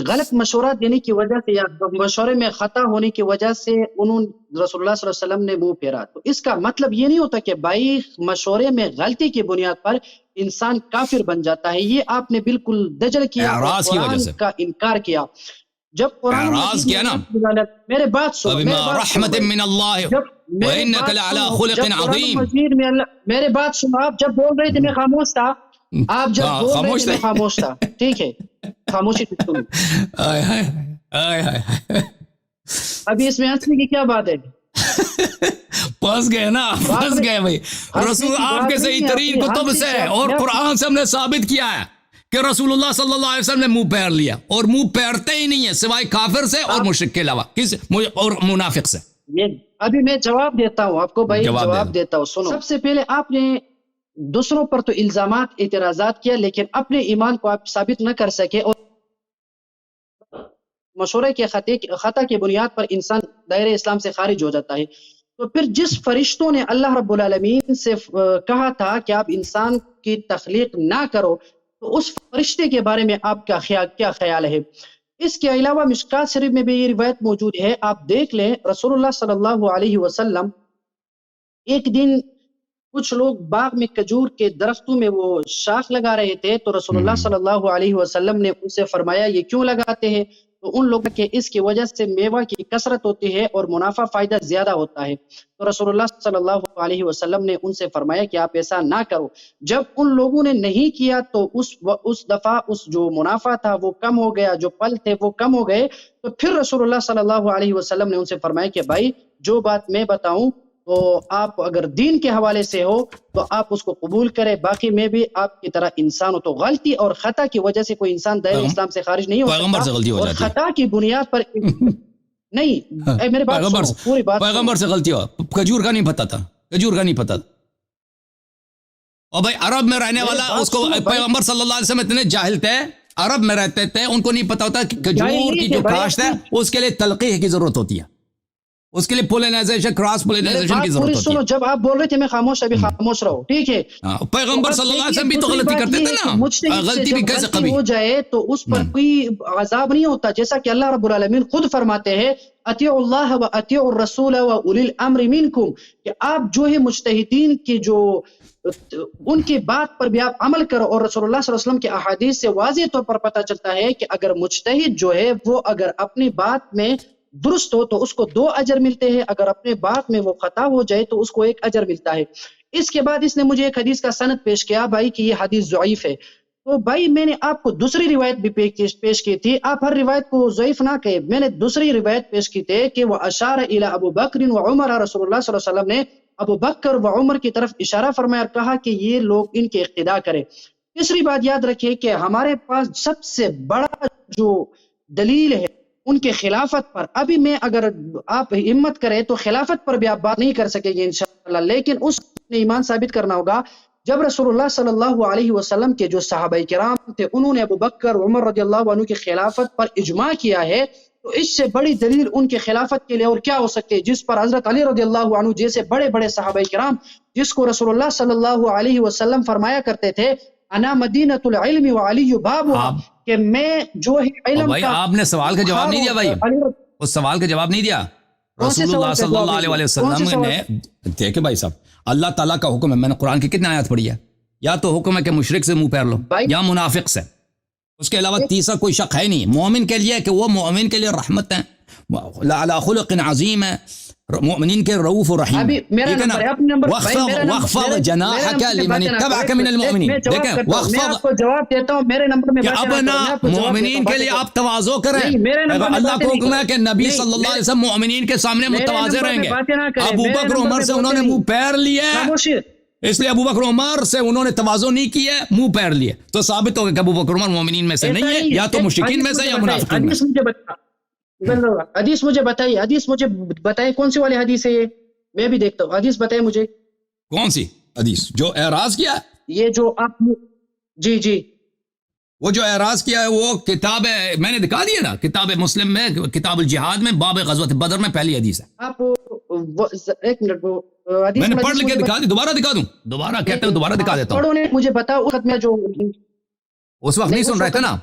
غلط مشورہ دینے کی وجہ سے یا مشورے میں خطا ہونے کی وجہ سے انہوں رسول اللہ صلی اللہ علیہ وسلم نے منہ پھیرا. تو اس کا مطلب یہ نہیں ہوتا کہ بھائی مشورے میں غلطی کی بنیاد پر انسان کافر بن جاتا ہے. یہ آپ نے بالکل دجل کیا، قرآن کا انکار کیا. جب قرآن اعراض کیا نا، میرے بات سنو، رحمت من اللہ وانک لعلی خلق عظیم. میرے بات سنو، آپ جب بول رہے تھے میں خاموش تھا، آپ جب بول رہے تھے میں خاموش تھا، ٹھیک ہے، خاموشی تھی تم. ابھی اس میں ہنسنے کی کیا بات ہے؟ پھنس گئے نا، پھنس گئے بھائی. رسول آپ کے صحیح ترین کتب سے اور قرآن سے ہم نے ثابت کیا ہے کہ رسول اللہ صلی اللہ علیہ وسلم نے منہ پھیر لیا، اور منہ پھیرتے ہی نہیں ہے سوائے کافر سے اور مشرک کے علاوہ، کس اور منافق سے. ابھی میں جواب دیتا ہوں آپ کو بھائی، جواب دیتا ہوں. سنو، سب سے پہلے آپ نے دوسروں پر تو الزامات اعتراضات کیا، لیکن اپنے ایمان کو آپ ثابت نہ کر سکے، اور مشورے کے خطا کی بنیاد پر انسان دائرہ اسلام سے خارج ہو جاتا ہے. تو پھر جس فرشتوں نے اللہ رب العالمین سے کہا تھا کہ آپ انسان کی تخلیق نہ کرو، تو اس فرشتے کے بارے میں آپ کا کیا خیال ہے؟ اس کے علاوہ مشکات شریف میں بھی یہ روایت موجود ہے، آپ دیکھ لیں. رسول اللہ صلی اللہ علیہ وسلم ایک دن کچھ لوگ باغ میں کھجور کے درختوں میں وہ شاخ لگا رہے تھے، تو رسول اللہ صلی اللہ علیہ وسلم نے ان سے فرمایا یہ کیوں لگاتے ہیں؟ تو ان لوگوں کے اس کی وجہ سے میوہ کی کثرت ہوتی ہے اور منافع فائدہ زیادہ ہوتا ہے. تو رسول اللہ صلی اللہ علیہ وسلم نے ان سے فرمایا کہ آپ ایسا نہ کرو. جب ان لوگوں نے نہیں کیا تو اس دفعہ اس جو منافع تھا وہ کم ہو گیا، جو پھل تھے وہ کم ہو گئے. تو پھر رسول اللہ صلی اللہ علیہ وسلم نے ان سے فرمایا کہ بھائی جو بات میں بتاؤں تو آپ اگر دین کے حوالے سے ہو تو آپ اس کو قبول کریں، باقی میں بھی آپ کی طرح انسان ہو. تو غلطی اور خطا کی وجہ سے کوئی انسان دائرہ اسلام سے خارج نہیں ہو سکتا، اور خطا کی بنیاد پر نہیں. میرے بات سنو، پوری بات. پیغمبر سے غلطی ہوا، کھجور کا نہیں پتا تھا، کھجور کا نہیں پتا. اور بھائی عرب میں رہنے والا اس کو پیغمبر صلی اللہ علیہ وسلم اتنے جاہل تھے، عرب میں رہتے تھے، ان کو نہیں پتا ہوتا کہ کھجور کی جو کاشت ہے اس کے لیے تلقیح کی ضرورت ہوتی ہے، اس کے لیے پولینائزیشن، کراس پولینائزیشن کی ضرورت ہوتی ہے. جب آپ بول رہے تھے میں خاموش، ابھی خاموش رہو، ٹھیک ہے. پیغمبر صلی اللہ علیہ وسلم بھی تو غلطی کرتے تھے نا، غلطی بھی کیسے کبھی ہو جائے تو اس پر کوئی عذاب نہیں ہوتا، جیسا کہ اللہ رب العالمین خود فرماتے ہیں اطیعوا اللہ و اطیعوا الرسول و اولی الامر منکم، کہ آپ جو ہے مجتہدین کی جو ان کی بات پر بھی آپ عمل کرو. اور رسول اللہ صلی اللہ علیہ وسلم کے احادیث سے واضح طور پر پتہ چلتا ہے کہ اگر مجتہد جو ہے وہ اگر اپنی بات میں درست ہو تو اس کو 2 اجر ملتے ہیں، اگر اپنے بات میں وہ خطا ہو جائے تو اس کو 1 اجر ملتا ہے. اس کے بعد اس نے مجھے ایک حدیث کا سند پیش کیا بھائی کہ یہ حدیث ضعیف ہے. تو بھائی میں نے آپ کو دوسری روایت بھی پیش کی تھی، آپ ہر روایت کو ضعیف نہ کہے. میں نے دوسری روایت پیش کی تھی کہ وہ اشار الی ابو بکر و عمر، رسول اللہ صلی اللہ علیہ وسلم نے ابو بکر و عمر کی طرف اشارہ فرمایا اور کہا کہ یہ لوگ ان کے اقتداء کرے. تیسری بات یاد رکھیے کہ ہمارے پاس سب سے بڑا جو دلیل ہے ان کے خلافت پر ابھی میں اگر آپ ہمت کریں تو خلافت پر بھی آپ بات نہیں کر سکیں گے انشاءاللہ، لیکن اس نے ایمان ثابت کرنا ہوگا جب رسول اللہ صلی اللہ علیہ وسلم کے جو صحابہ کرام تھے انہوں نے ابو بکر عمر رضی اللہ عنہ کی خلافت پر اجماع کیا ہے، تو اس سے بڑی دلیل ان کے خلافت کے لیے اور کیا ہو سکتی ہے، جس پر حضرت علی رضی اللہ عنہ جیسے بڑے بڑے صحابہ کرام، جس کو رسول اللہ صلی اللہ علیہ وسلم فرمایا کرتے تھے انا مدینۃ العلم وعلی بابها، کہ میں جو ہے علم بھائی آپ نے سوال کا جواب نہیں دیا بھائی، اس سوال کا جواب نہیں دیا۔ رسول اللہ صلی اللہ علیہ وسلم نے دیکھیں بھائی صاحب، اللہ تعالیٰ کا حکم ہے، میں نے قرآن کی کتنے آیات پڑھی ہے، یا تو حکم ہے کہ مشرک سے منہ پھیر لو یا منافق سے، اس کے علاوہ تیسرا کوئی شک ہے نہیں۔ مومن کے لیے کہ وہ مومن کے لیے رحمت ہے، علی خلق عظیم ہے، مومنین کے رؤوف و رحیم، ٹھیک ہے نا۔ وَخْفَضْ جَنَاحَكَ لِمَنِ اتَّبَعَكَ مِنَ الْمُؤْمِنِينَ، دیکھیں وَخْفَضْ، کو جواب دیتا ہوں، میرے نمبر میں کہ اپنا مومنین کے لیے آپ تواضع کریں، اللہ کو حکم ہے کہ نبی صلی اللہ علیہ وسلم مومنین کے سامنے متواضع رہیں گے۔ ابو بکر عمر سے انہوں نے منہ پھیر لیا، اس لیے ابو بکر عمر سے انہوں نے تواضع نہیں کیا، منہ پھیر لیے، تو ثابت ہوگا کہ ابو بکر عمر مومنین میں سے نہیں ہے، یا تو مشرکین میں سے یا منافقین میں سے۔ حدیث مجھے بتائیے، حدیث مجھے بتائیے کون سی والی حدیث ہے یہ، میں بھی دیکھتا ہوں، حدیث بتائیے مجھے کون سی حدیث جو اعراض کیا، یہ جو آپ، جی جی وہ جو اعراض کیا ہے وہ کتاب ہے، میں نے دکھا دیا نا، کتاب مسلم میں کتاب الجہاد میں باب غزوۃ بدر میں پہلی حدیث ہے۔ آپ ایک منٹ، وہ میں نے پڑھ کے دکھا دی، دوبارہ دکھا دوں، دوبارہ کہتے ہیں دوبارہ دکھا دیتا ہوں۔ پڑھو نے مجھے بتاؤ، اس میں جو اس وقت نہیں سن رہے تھے نا،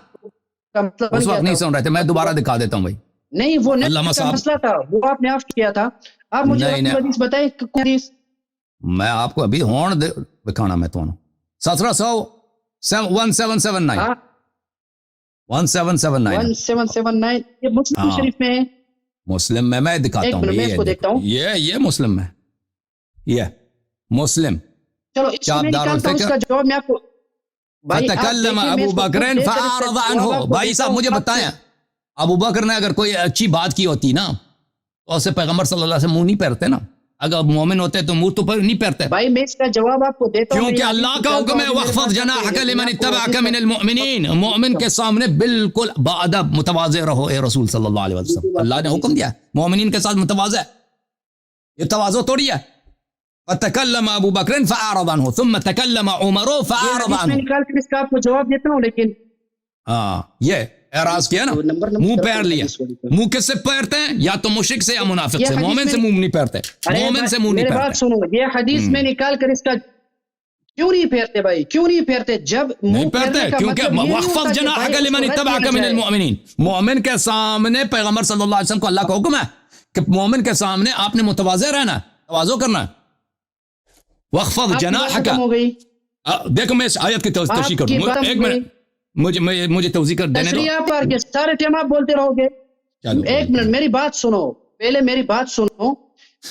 اس وقت نہیں سن رہے تھے، میں دوبارا دکھا دیتا ہوں بھائی۔ نہیں وہ مسئلہ تھا، وہ آپ نے آف کیا تھا، آپ مجھے حدیث بتائیں حدیث۔ میں آپ کو ابھی ہون دکھانا، میں تو 1779 1779 یہ مسلم شریف میں ہے، مسلم میں دکھاتا ہوں، میں اس کو دیکھتا ہوں، یہ مسلم میں، یہ مسلم، چلو اس میں نکالتا ہوں اس کا جواب میں آپ کو۔ فتکلم ابو بکر فاعرض عنہ، بھائی صاحب مجھے بتائیں، ابو بکر نے اگر کوئی اچھی بات کی ہوتی نا تو اسے پیغمبر صلی اللہ علیہ وسلم منہ نہیں پھیرتے نا، اگر مومن ہوتے تو منہ تو پر نہیں پھیرتے بھائی، میں اس کا جواب آپ کو دیتا ہوں، کیونکہ اللہ کا حکم ہے وَخْفَضْ جَنَاحَكَ لِمَنِ اتَّبَعَكَ مِنَ الْمُؤْمِنِينَ، مومن کے سامنے بالکل باادب متواضع رہو اے رسول صلی اللہ علیہ وسلم، اللہ نے حکم دیا ہے مومنین کے ساتھ متواضع، یہ تواضع توڑی ہے۔ فتکلم ابو بکر فاعرض عنہ ثم تکلم عمر فاعرض عنہ، میں نکال کے اس کا آپ کو جواب دیتا ہوں، لیکن یہ اعراض کیا نا، منہ پھیر لیا، منہ کس سے پھیرتے ہیں، یا تو مشرک سے یا منافق سے، مومن سے منہ نہیں پھیرتے، مومن سے منہ نہیں پھیرتے۔ بات سنو، یہ حدیث میں نکال کر اس کا کیوں نہیں پھیرتے بھائی، کیوں نہیں پھیرتے؟ جب نہیں پھیرتے کیونکہ وَخْفَضْ جَنَاحَكَ لِمَنِ اتَّبَعَكَ مِنَ الْمُؤْمِنِينَ، مومن کے سامنے پیغمبر صلی اللہ علیہ وسلم کو اللہ کا حکم ہے کہ مومن کے سامنے آپ نے متواضع رہنا، تواضع کرنا۔ وَخْفَضْ جَنَاحَكَ، دیکھو میں اس آیت کی توضیح کروں، ایک منٹ مجھے توضیح کر دینے دو، سارے ٹائم آپ بولتے رہو گے، ایک منٹ میری بات سنو، پہلے میری بات سنو،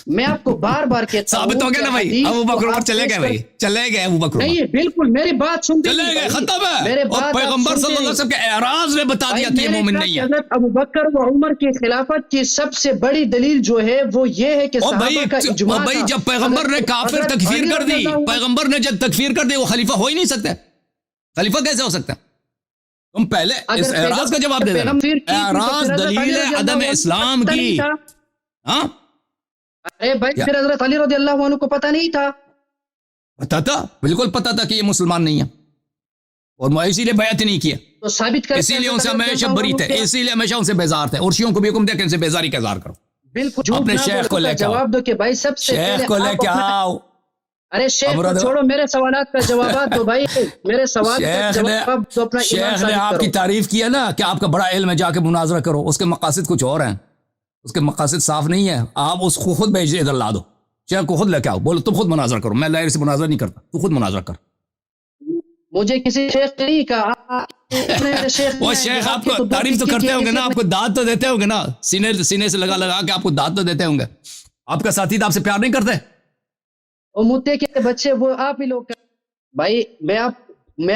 میں آپ کو بار بار کہتا ہوں، ثابت ہو گیا نا بھائی، ابو بکر عمر چلے گئے بھائی، چلے گئے ابو بکر نہیں، بالکل میری بات سنتے چلے گئے، ختم ہے، اور پیغمبر صلی اللہ علیہ وسلم کے اعراض نے بتا دیا کہ یہ مومن نہیں ہے۔ حضرت ابو بکر و عمر کی خلافت کی سب سے بڑی دلیل جو ہے وہ یہ ہے کہ صحابہ کا اجماع تھا۔ بھائی جب پیغمبر نے کافر تکفیر کر دی، پیغمبر نے جب تکفیر کر دی، وہ خلیفہ ہو ہی نہیں سکتے، خلیفہ کیسے ہو سکتا؟ تم پہلے اس اعراض کا جواب دے دینا، اعراض دلیل عدم اسلام کی۔ ہاں ارے بھائی، پھر حضرت علی رضی اللہ عنہ کو پتہ نہیں تھا؟ پتا تھا، بالکل پتا تھا کہ یہ مسلمان نہیں ہے، اور میں اسی لیے بیعت نہیں کیا، تو ثابت کر، اسی لیے ان سے ہمیشہ بری تھے، اسی لیے ہمیشہ ان سے بیزار تھے، اور شیعوں کو بھی حکم دیا کہ ان سے بیزاری کا اظہار کرو۔ بالکل اپنے شیخ کو لے کے آؤ، جواب دو کہ بھائی سب سے شیخ کو لے کے آؤ۔ ارے شیخ کو چھوڑو، میرے سوالات کا جوابات دو بھائی، میرے سوال کا جواب دو۔ اپنا شیخ نے آپ کی تعریف کی ہے نا کہ آپ کا بڑا علم ہے، جا کے مناظرہ کرو، اس کے مقاصد کچھ اور ہیں، اس کے مقاصد صاف نہیں ہے، آپ اس کو خود بھیج ادھر لا دو، شیخ کو خود لے کے آؤ، بولو تم خود مناظرہ کرو، میں لاہر سے مناظرہ نہیں کرتا، تو خود مناظرہ کر۔ مجھے کسی شیخ نہیں کہا، وہ شیخ آپ کو تعریف تو کرتے ہوں گے نا، آپ کو داد تو دیتے ہوں گے نا، سینے سے لگا کے آپ کو داد تو دیتے ہوں گے، آپ کا ساتھی آپ سے پیار نہیں کرتے؟ وہ متے کے بچے وہ آپ ہی لوگ بھائی، میں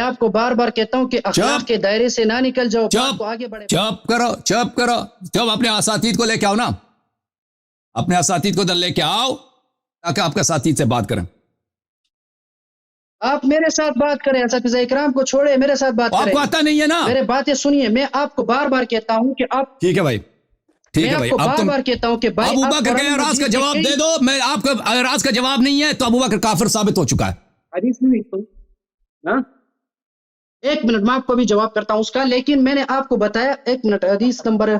آپ کو بار بار کہتا ہوں کہ اخلاق کے دائرے سے نہ نکل جاؤ، آگے بڑھے۔ چپ کرو، جب اپنے اساتید کو لے کے آؤ نا، اپنے اساتید کو ادھر لے کے آؤ تاکہ آپ کا اساتید سے بات کریں۔ آپ میرے ساتھ بات کریں، اساتذہ اکرام کو چھوڑے، میرے ساتھ بات کریں۔ آپ کو آتا نہیں ہے نا، میرے باتیں سنیے، میں آپ کو بار بار کہتا ہوں کہ آپ، ٹھیک ہے بھائی، ٹھیک میں ہے آپ بھائی، کو اب بار تم بار کہتا ہوں کہ بھائی ابو آپ بکر کے قرآن اعراض کا مجید جواب کے دے دو، میں آپ کو اعراض کا جواب نہیں ہے تو ابو بکر کافر ثابت ہو چکا ہے. حدیث میں بھی تو ہاں، ایک منٹ میں آپ کو بھی جواب کرتا ہوں اس کا، لیکن میں نے آپ کو بتایا، ایک منٹ، حدیث نمبر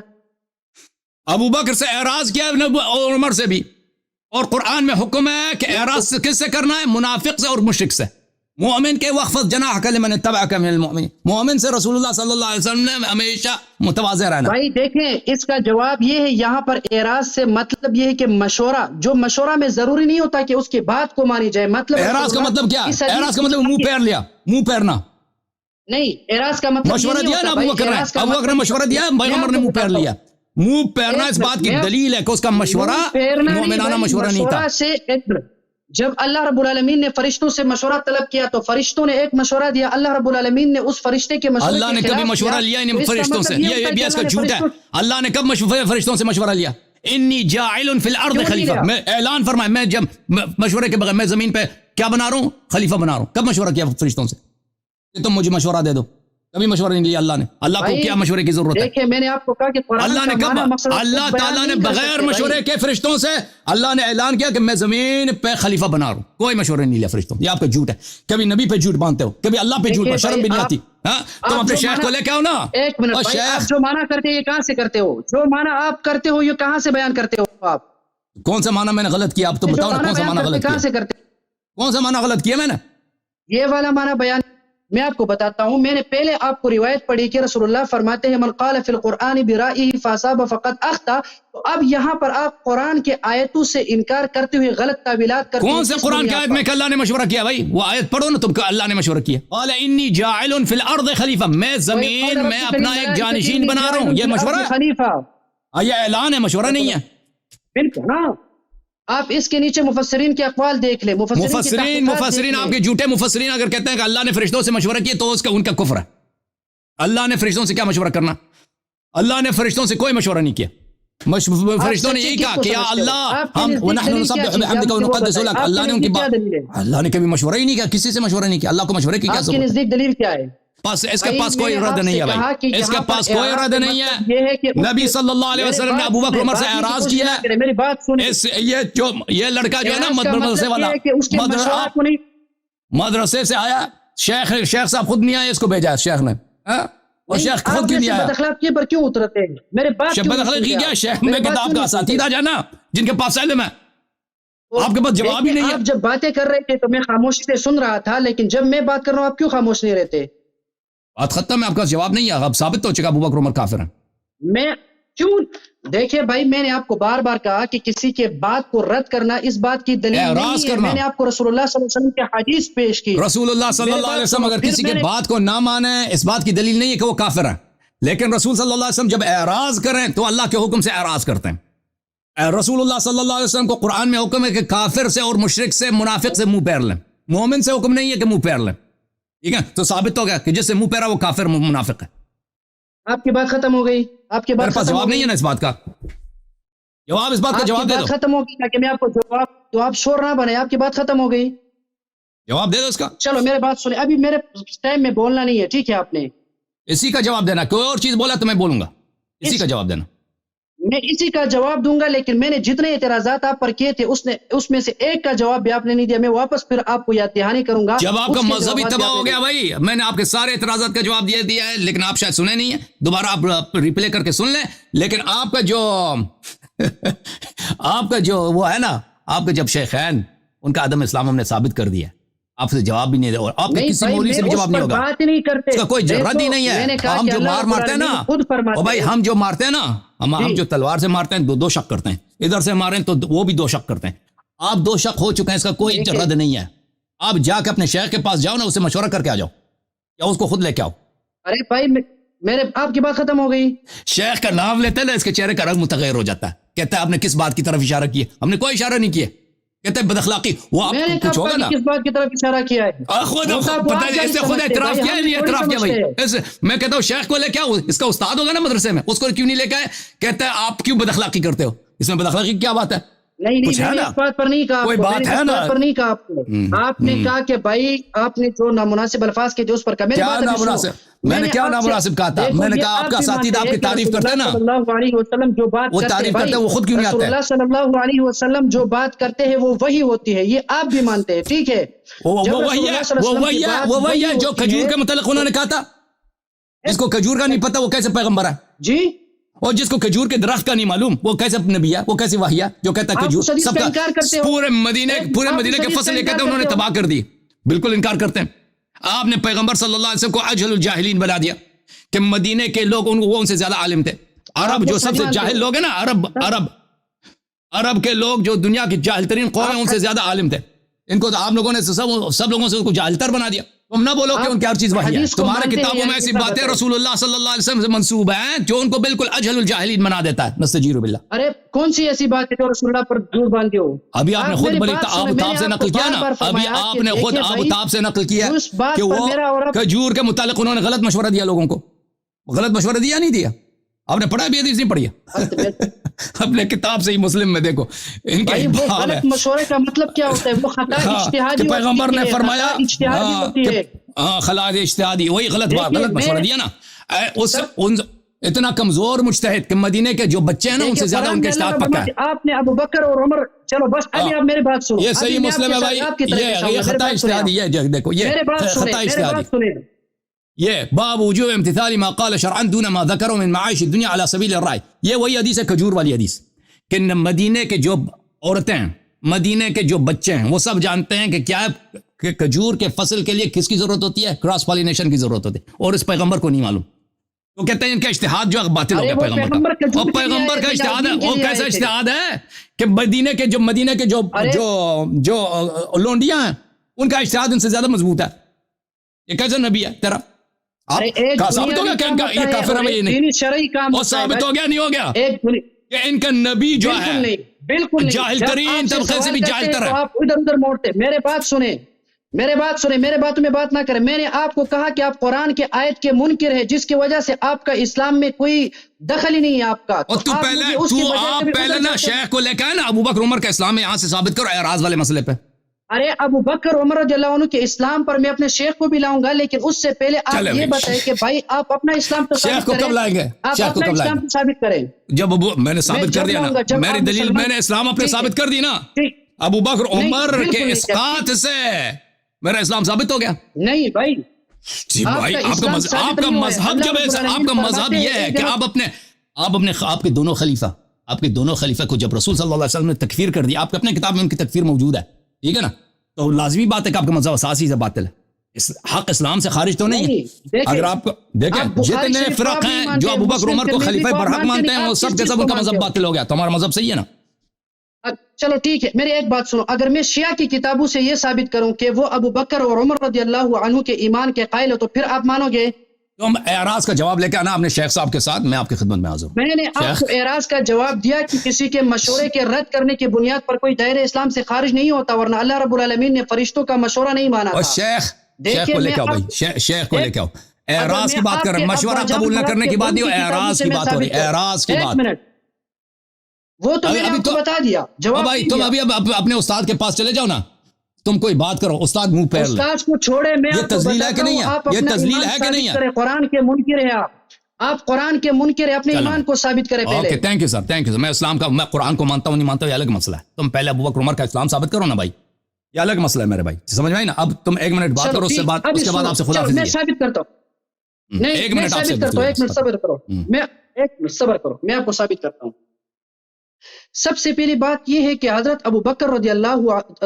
ابو بکر سے اعراض کیا اور عمر سے بھی، اور قرآن میں حکم ہے کہ اعراض کس سے کرنا ہے؟ منافق سے اور مشرک سے. مومن کے وخفض جناحک لمن اتبعک من المؤمنین، مومن سے رسول اللہ صلی اللہ علیہ وسلم نے ہمیشہ متواضع رہنا. بھائی دیکھیں، اس کا جواب یہ ہے، یہاں پر اعراض سے مطلب یہ ہے کہ مشورہ، جو مشورہ میں ضروری نہیں ہوتا کہ اس کی بات کو مانی جائے. مطلب اعراض کا مطلب کیا ہے؟ اعراض کا مطلب منہ پھیر لیا، منہ پھیرنا. نہیں، اعراض کا مطلب مشورہ دیا نا ابو بکر نے، ابو بکر نے مشورہ دیا، پیغمبر نے منہ پھیر لیا. منہ پھیرنا اس بات کی دلیل ہے کہ اس کا مشورہ مومنانہ مشورہ نہیں تھا. سے جب اللہ رب العالمین نے فرشتوں سے مشورہ طلب کیا تو فرشتوں نے ایک مشورہ دیا، اللہ رب العالمین نے اس فرشتے کے مشورے اللہ نے کبھی مشورہ لیا نہیں فرشتوں سے، یہ بھی اس کا جھوٹ ہے. اللہ نے کب فرشتوں سے مشورہ لیا؟ انی جاعل فی الارض خلیفہ، میں اعلان فرمایا، میں جب مشورے کے بغیر میں زمین پہ کیا بنا رہا ہوں؟ خلیفہ بنا رہا ہوں. کب مشورہ کیا فرشتوں سے کہ تم مجھے مشورہ دے دو؟ کبھی مشورہ نہیں لیا اللہ نے. اللہ کو کیا مشورے کی ضرورت ہے؟ دیکھیں میں نے آپ کو کہا کہ اللہ نے کب، اللہ تعالیٰ نے بغیر مشورے کے فرشتوں سے اللہ نے اعلان کیا کہ میں زمین پہ خلیفہ بنا رہا ہوں. کوئی مشورہ نہیں لیا فرشتوں. یہ آپ کا جھوٹ ہے. کبھی نبی پہ جھوٹ باندھتے ہو، کبھی اللہ پہ جھوٹ، شرم بھی نہیں آتی. ہاں تم اپنے شیخ کو لے کے آؤ نا. ایک منٹ بھائی، آپ جو مانا کرتے ہیں یہ کہاں سے کرتے ہو؟ جو مانا آپ کرتے ہو یہ کہاں سے بیان کرتے ہو آپ؟ کون سا مانا میں نے غلط کیا؟ آپ تو بتاؤ نا کون سا مانا غلط کیا؟ کہاں سے کرتے؟ کون سا مانا غلط کیا میں نے؟ یہ والا مانا بیان میں آپ کو بتاتا ہوں. میں نے پہلے آپ کو روایت پڑھی کہ رسول اللہ فرماتے ہیں من قال فی القرآن برائیہ فاصاب فقد اخطا. تو اب یہاں پر آپ قرآن کے آیتوں سے انکار کرتے ہوئے غلط تعویلات کرتے ہیں. کون سے قرآن کی آیت میں کہ اللہ نے مشورہ کیا؟ بھائی وہ آیت پڑھو نا تم کو. اللہ نے مشورہ کیا، قال انی جاعل فی الارض خلیفہ، میں زمین میں اپنا ایک جانشین بنا رہا ہوں. یہ مشورہ ہے؟ خلیفہ یہ اعلان ہے، مشورہ نہیں ہے. بالکل ہاں. آپ اس کے نیچے مفسرین کے اقوال دیکھ لیں. مفسرین آپ کے جھوٹے مفسرین اگر کہتے ہیں کہ اللہ نے فرشتوں سے مشورہ کیا تو اس کا ان کا کفر ہے. اللہ نے فرشتوں سے کیا مشورہ کرنا؟ اللہ نے فرشتوں سے کوئی مشورہ نہیں کیا. فرشتوں نے یہی کہا کہ یا اللہ ہم ونحن نسبح بحمدک ونقدس لک. اللہ نے ان کی بات، اللہ نے کبھی مشورہ ہی نہیں کیا، کسی سے مشورہ نہیں کیا. اللہ کو مشورے کی کیا ضرورت؟ نزدیک دلیل کیا ہے؟ بس اس کے پاس کوئی ارادہ نہیں ہے بھائی، اس کے پاس کوئی ارادہ نہیں ہے. نبی صلی اللہ علیہ وسلم نے ابو بکر عمر سے اعراض کیا ہے. میری بات سنیں، یہ لڑکا جو ہے نا مدرسے والا، مدرسے سے آیا، شیخ صاحب خود نہیں آئے، اس کو بھیجا ہے شیخ نے. اور شیخ خود کیوں نہیں آیا؟ بداخلاقی پر کیوں اترتے ہیں؟ میرے بات بداخلاقی کیا؟ شیخ میں کتاب کا اساتذہ جانا جن کے پاس علم ہے، آپ کے پاس جواب ہی نہیں ہے. آپ جب باتیں کر رہے تھے تو میں خاموشی سے سن رہا تھا، لیکن جب میں بات کر رہا ہوں آپ کیوں خاموش نہیں رہتے؟ بات ختم ہے، آپ کا جواب نہیں ہے. اب ثابت ہو چکا ابو بکر عمر کافر ہیں. میں کیوں؟ دیکھیں بھائی، میں نے آپ کو بار بار کہا کہ کسی کے بات کو رد کرنا اس بات کی دلیل نہیں ہے. میں نے آپ کو رسول اللہ صلی اللہ علیہ وسلم کی حدیث پیش کی. رسول اللہ صلی اللہ علیہ وسلم اگر کسی کی بات کو نہ مانے اس بات کی دلیل نہیں ہے کہ وہ کافر ہے. لیکن رسول صلی اللہ علیہ وسلم جب اعراض کریں تو اللہ کے حکم سے اعراض کرتے ہیں. رسول اللہ صلی اللہ علیہ وسلم کو قرآن میں حکم ہے کہ کافر سے اور مشرک سے، منافق سے منہ پھیر لیں. مومن سے حکم نہیں ہے کہ منہ پھیر لیں. ٹھیک ہے، تو ثابت ہو گیا کہ جس سے منہ پھیرا وہ کافر منافق ہے. آپ کی بات ختم ہو گئی. آپ کے پاس جواب نہیں ہے نا اس بات کا؟ جواب اس بات کا جواب دے دو. ختم ہو گئی تاکہ میں آپ کو جواب، تو آپ شور نہ بنے. آپ کی بات ختم ہو گئی، جواب دے دو اس کا. چلو میرے بات سنیں، ابھی میرے ٹائم میں بولنا نہیں ہے، ٹھیک ہے؟ آپ نے اسی کا جواب دینا. کوئی اور چیز بولا تو میں بولوں گا. اسی کا جواب دینا. میں اسی کا جواب دوں گا، لیکن میں نے جتنے اعتراضات آپ پر کیے تھے اس میں سے ایک کا جواب بھی آپ نے نہیں دیا. میں واپس پھر آپ کو یاد دہانی کروں گا. جب آپ کا مذہبی تباہ ہو گیا بھائی، میں نے آپ کے سارے اعتراضات کا جواب دیا ہے، لیکن آپ شاید سنے نہیں ہے. دوبارہ آپ ریپلے کر کے سن لیں. لیکن آپ کا جو آپ کا جو وہ ہے نا، آپ کے جب شیخین ان کا عدم اسلام ہم نے ثابت کر دیا، آپ سے جواب بھی نہیں دے، اور آپ کے کسی مولوی سے بھی جواب نہیں ہوگا. بات نہیں کرتے، اس کا کوئی رد ہی نہیں ہے. ہم جو مارتے ہیں نا، اور بھائی ہم جو مارتے ہیں نا، ہم جو تلوار سے مارتے ہیں دو شک کرتے ہیں، ادھر سے ماریں تو وہ بھی دو شک کرتے ہیں. آپ دو شک ہو چکے ہیں، اس کا کوئی رد نہیں ہے. آپ جا کے اپنے شیخ کے پاس جاؤ نا، اسے مشورہ کر کے آ جاؤ، یا اس کو خود لے کے آؤ. ارے بھائی میرے آپ کی بات ختم ہو گئی. شیخ کا نام لیتے ہیں نا، اس کے چہرے کا رنگ متغیر ہو جاتا ہے. کہتا ہے آپ نے کس بات کی طرف اشارہ کیا؟ ہم نے کوئی اشارہ نہیں کیا. کہتے ہیں بد اخلاقی. وہ آپ کچھ ہوگا نا، کس بات کی طرف اشارہ کیا ہے؟ خود اعتراف کیا ہے، اعتراف کیا بھائی. میں کہتا ہوں شیخ کو لے کے آؤ، اس کا استاد ہوگا نا مدرسے میں، اس کو کیوں نہیں لے کے آئے؟ کہتا ہے آپ کیوں بد اخلاقی کرتے ہو؟ اس میں بد اخلاقی کیا بات ہے؟ نہیں کچھ ہے میں نے نا؟ اس بات پر نہیں کہا آپ کوئی کو، بات میں نے ہے اس نا؟ بات پر نہیں کہا آپ کو، آپ نے کہا کہ بھائی آپ نے جو نامناسب الفاظ کے تھے اس پر کہا، میری کیا بات ابھی سنو۔ نامناسب؟ میں نے کیا آپ سے- نامناسب کہا تھا؟ دیکھو، میں نے یہ کہا آپ کا بھی اساتذہ مانتے آپ ہیں کی کہ تعریف رسول کرتے ہیں اللہ نا، صلی اللہ علیہ وسلم جو بات وہ کرتے ہیں تعریف بھائی، کرتے ہیں، وہ خود کیوں نہیں رسول آتے ہیں؟ اللہ صلی اللہ علیہ وسلم جو بات کرتے ہیں وہ وہی ہوتی ہے، یہ آپ بھی مانتے ہیں، ٹھیک ہے؟ وہ جب رسول وہی اللہ ہے، صلی اللہ وہ علیہ وسلم وہی کی ہے، بات وہ وہی ہے جو ہوتی کھجور کے متعلق انہوں نے کہا تھا۔ جس کو کھجور کا نہیں پتا وہ کیسے پیغمبر ہے؟ جی اور جس کو کھجور کے درخت کا نہیں معلوم وہ کیسے نبی ہے؟ وہ کیسے وحی ہے جو کہتا ہے آپ کھجور اس حدیث سب کا کا انکار کرتے ہو؟ پورے مدینے آپ اس کے حدیث فصل کا یہ کہتے ہیں انکار انہوں نے کرتے ہو؟ تباہ کر دی۔ بالکل انکار کرتے ہیں۔ آپ نے پیغمبر صلی اللہ علیہ وسلم کو اجہل الجاہلین بنا دیا کہ مدینے کے لوگ وہ ان سے زیادہ عالم تھے۔ عرب جو سب سے جاہل لوگ ہیں نا، عرب کے لوگ جو دنیا کی جاہل ترین قوم ہیں ان سے زیادہ عالم تھے۔ ان کو تو آپ لوگوں نے سب لوگوں سے جاہل تر بنا دیا۔ تم نہ بولو کہ ان کی ہر چیز وحی ہے۔ تمہارے کتابوں میں ایسی باتیں رسول اللہ صلی اللہ علیہ وسلم سے منسوب ہیں جو ان کو بالکل اجہل الجاہلین بنا دیتا ہے۔ نستجیر باللہ۔ ارے کون سی ایسی بات ہے جو رسول اللہ پر جھوٹ باندھتے ہو؟ ابھی آپ نے خود آبتاب سے نقل کیا نا، ابھی آپ نے خود آبتاب سے نقل کیا کہ وہ کھجور کے متعلق انہوں نے غلط مشورہ دیا لوگوں کو۔ غلط مشورہ دیا نہیں دیا؟ آپ نے پڑھا بھی حدیث نہیں پڑھی ہے؟ اپنے کتاب سے ہی مسلم میں دیکھو ان کے غلط مشورے کا مطلب کیا ہوتا ہے؟ وہ خطا اجتہادی، پیغمبر نے فرمایا خطا اجتہادی، وہی غلط مشورہ دیا نا۔ اتنا کمزور مجتہد کہ مدینے کے جو بچے ہیں نا ان سے زیادہ ان کے اجتہاد پکا ہے۔ آپ نے ابو بکر اور عمر، چلو بس ابھی آپ میری بات سنو، یہ صحیح مسلم ہے بھائی، یہ خطا اجتہادی ہے۔ دیکھو یہ خطا اجتہادی، یہ باب وجوب امتثال ما قال شرعا دون ما ذكروا من معاش الدنيا على سبيل الرأي۔ یہ وہی حدیث ہے کھجور والی حدیث کہ مدینے کے جو عورتیں ہیں، مدینے کے جو بچے ہیں وہ سب جانتے ہیں کہ کیا ہے کہ کھجور کے فصل کے لیے کس کی ضرورت ہوتی ہے؟ کراس پالینیشن کی ضرورت ہوتی ہے، اور اس پیغمبر کو نہیں معلوم۔ تو کہتے ہیں ان کا اجتہاد جو باطل ہو گیا پیغمبر کا، اور پیغمبر کا اجتہاد ہے۔ وہ کیسا اجتہاد ہے کہ مدینے کے جو لونڈیاں ہیں ان کا اجتہاد ان سے زیادہ مضبوط ہے۔ یہ کیسا نبی ہے تیرا؟ ثابت ہو گیا کہ یہ کافر ہے؟ یہ نہیں، اور ثابت ہو گیا نہیں ہو گیا کہ ان کا نبی جو ہے بالکل جاہل ترین طبقے سے بھی جاہل تر ہے۔ آپ ادھر ادھر موڑتے، میرے بات سنیں، میرے باتوں میں بات نہ کریں۔ میں نے آپ کو کہا کہ آپ قرآن کے آیت کے منکر ہے جس کی وجہ سے آپ کا اسلام میں کوئی دخل ہی نہیں ہے آپ کا۔ اور آپ پہلے نا شیخ کو لے کے آئے نا، ابو بکر عمر کا اسلام یہاں سے ثابت کرو اعراض والے مسئلے پہ۔ ارے ابو بکر عمر رضی اللہ عنہ کے اسلام پر میں اپنے شیخ کو بھی لاؤں گا، لیکن اس سے پہلے آپ یہ بتائیں کہ بھائی آپ اپنا اسلام تو شیخ کو کب لائیں گے؟ آپ اپنا اسلام تو ثابت کریں۔ جب میں نے ثابت کر دیا نا، میری دلیل میں نے اسلام اپنے ثابت کر دی نا۔ ابو بکر عمر کے اسقاط سے میرا اسلام ثابت ہو گیا؟ نہیں بھائی جی بھائی، آپ کا مذہب جب آپ کا مذہب یہ ہے کہ آپ کے دونوں خلیفہ کو جب رسول صلی اللہ علیہ وسلم نے تکفیر کر دی، آپ کے اپنے کتاب میں ان کی تکفیر موجود ہے، ٹھیک ہے نا؟ تو لازمی بات ہے کہ آپ کا مذہب اساسی سے باطل ہے، حق اسلام سے خارج تو نہیں۔ اگر آپ دیکھیں جتنے فرق ہیں جو ابو بکر عمر کو خلیفہ برحق مانتے ہیں وہ سب کے سب ان کا مذہب باطل ہو گیا، تو ہمارا مذہب صحیح ہے نا؟ چلو ٹھیک ہے، میری ایک بات سنو، اگر میں شیعہ کی کتابوں سے یہ ثابت کروں کہ وہ ابو بکر اور عمر رضی اللہ عنہ کے ایمان کے قائل ہو تو پھر آپ مانو گے؟ تم اعراض کا جواب لے کے آنا اپنے شیخ صاحب کے ساتھ، میں آپ کی خدمت میں حاضر ہوں۔ میں نے آپ کو اعراض کا جواب دیا کہ کسی کے مشورے کے رد کرنے کی بنیاد پر کوئی دائرہ اسلام سے خارج نہیں ہوتا، ورنہ اللہ رب العالمین نے فرشتوں کا مشورہ نہیں مانا تھا۔ اور شیخ کو لے کے آؤ بھائی، شیخ کو لے کے آؤ۔ اعراض کی بات کر رہے ہیں، مشورہ قبول نہ کرنے کی بات نہیں، اعراض کی بات ہو رہی ہے، اعراض کی بات۔ وہ تو میں نے آپ کو بتا دیا جواب۔ بھائی تم ابھی اپنے استاد کے پاس چلے جاؤ نا، تم کوئی بات کرو، استاد منہ پھیر لے۔ استاد کو چھوڑے، میں یہ تذلیل ہے کہ نہیں ہے؟ یہ تذلیل ہے کہ نہیں ہے؟ قرآن کے منکر ہے آپ قرآن کے منکر ہے، اپنے ایمان کو ثابت کریں پہلے۔ Okay, thank you sir. میں اسلام کا، میں قرآن کو مانتا ہوں نہیں مانتا ہوں یہ الگ مسئلہ ہے۔ تم پہلے ابو بکر عمر کا اسلام ثابت کرو نا بھائی، یہ الگ مسئلہ ہے میرے بھائی، سمجھ میں آئی نا؟ اب تم ایک منٹ بات کرو، اس کے بعد آپ سے خدا حافظ۔ میں ثابت کرتا ہوں، نہیں ایک منٹ صبر کرو، میں ایک منٹ صبر کرو، میں آپ کو ثابت کرتا ہوں۔ سب سے پہلی بات یہ ہے کہ حضرت ابو بکر رضی اللہ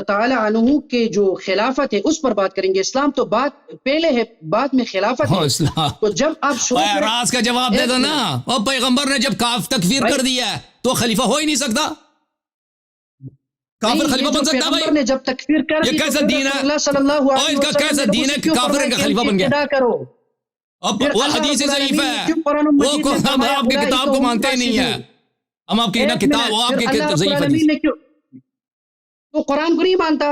تعالی عنہ کے جو خلافت ہے اس پر بات کریں گے۔ اسلام تو بات پہلے ہے، بعد میں خلافت ہے۔ تو جب آپ اعراض کا جواب دے دو نا، اور پیغمبر نے جب تکفیر کر دیا ہے تو خلیفہ ہو ہی نہیں سکتا، کافر خلیفہ بن سکتا بھائی؟ نے جب تکفیر کر دی، یہ کیسا دین ہے؟ اور ان کا کیسا دین ہے کہ کافر ان کا خلیفہ بن گیا؟ اب وہ حدیث ضعیف ہے، وہ ہم آپ کی کتاب کو مانتے ہی نہیں ہے، ہم آپ کی کتاب، وہ آپ کی ضعیف حدیث۔ تو قرآن کو نہیں مانتا،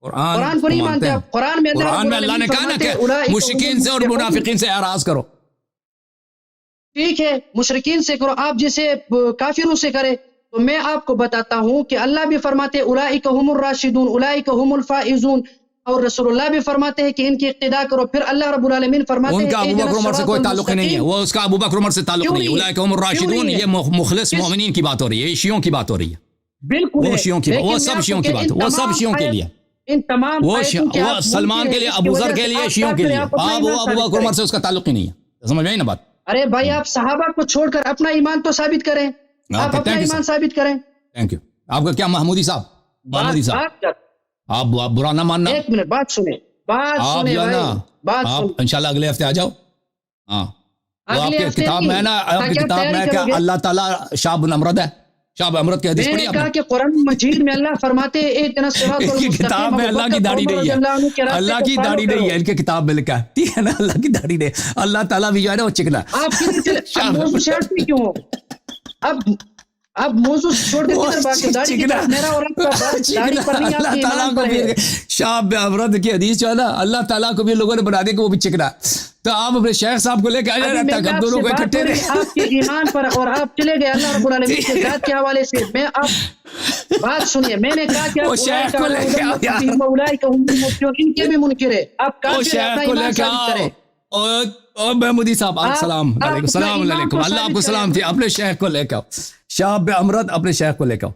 قرآن کو نہیں مانتے آپ۔ قرآن میں اللہ نے کہا نا کہ مشرکین سے اور منافقین سے اعراض کرو۔ ٹھیک ہے، مشرکین سے کرو، آپ جیسے کافروں سے کرے، تو تو میں آپ کو بتاتا ہوں کہ اللہ بھی فرماتے اولئک هم الراشدون اولئک هم الفائزون، اور رسول اللہ بھی فرماتے ہیں کہ ان کی اقتداء کرو. پھر اللہ رب العالمین فرماتے ہیں ان کا ابو بکر عمر سے کوئی تعلق نہیں ہے، وہ اس کا ابو بکر عمر سے تعلق نہیں ہے. اولئک هم الراشدون یہ مخلص مومنین کی بات ہو رہی ہے، یہ شیعوں کی بات ہو رہی ہے. بالکل وہ شیعوں کی بات، وہ سب شیعوں کی بات، وہ سب شیعوں کے لیے، ان تمام وہ سلمان کے لیے، ابو ذر کے لیے، شیعوں کے لیے. ابو بکر عمر سے اس کا تعلق ہی نہیں ہے. سمجھ میں آئی نا بات؟ ارے بھائی آپ صحابہ کو چھوڑ کر اپنا ایمان تو ثابت کریں، آپ اپنا ایمان ثابت کریں. Thank you. آپ کا کیا محمودی صاحب، محمودی صاحب آپ برا نہ ماننا. ایک منٹ بات سنیں، آپ جو ہے نا، آپ انشاءاللہ اگلے ہفتے آ جاؤ. ہاں وہ آپ کی کتاب میں ہے نا، آپ کی کتاب میں کیا اللہ تعالیٰ شاہ بن امرد ہے، شاہ بن امرد کی حدیث پڑھی آپ نے؟ کہا کہ قرآن مجید میں اللہ فرماتے ہیں ایک کتاب میں اللہ کی داڑھی نہیں ہے، اللہ کی داڑھی نہیں ہے، ان کی کتاب میں لکھا ہے، ٹھیک ہے نا، اللہ کی داڑھی نہیں. اللہ تعالیٰ بھی جو ہے نا وہ چکنا. آپ موضوع چھوڑتے کیوں ہو؟ اب موضوع چھوڑ کے کدھر بات ہے؟ داڑھی کی طرف میرا اور آپ کا بات داڑھی پر نہیں، آپ کے ایمان پر ہے. شاہ بن امرد کی حدیث جو ہے نا، اللہ تعالیٰ کو بھی لوگوں نے بنا دے کہ وہ بھی چکنا. تو آپ اپنے شیخ صاحب کو لے کے آ جائے رہتا ہے، دونوں کو اکٹھے آپ کے ایمان پر، اور آپ چلے گئے اللہ رب العالمین کے ذات کے حوالے سے. میں آپ بات سنیے، میں نے کہا کہ وہ شیخ کو لے کے آؤ یار، ان کے بھی منکر ہے. آپ وہ شیخ کو لے کے آؤ. اور محمودی صاحب السلام علیکم، السلام علیکم، اللہ آپ کو سلام تھی. اپنے شیخ کو لے کے آؤ، شاہ بن امرد اپنے شیخ کو لے کے آؤ.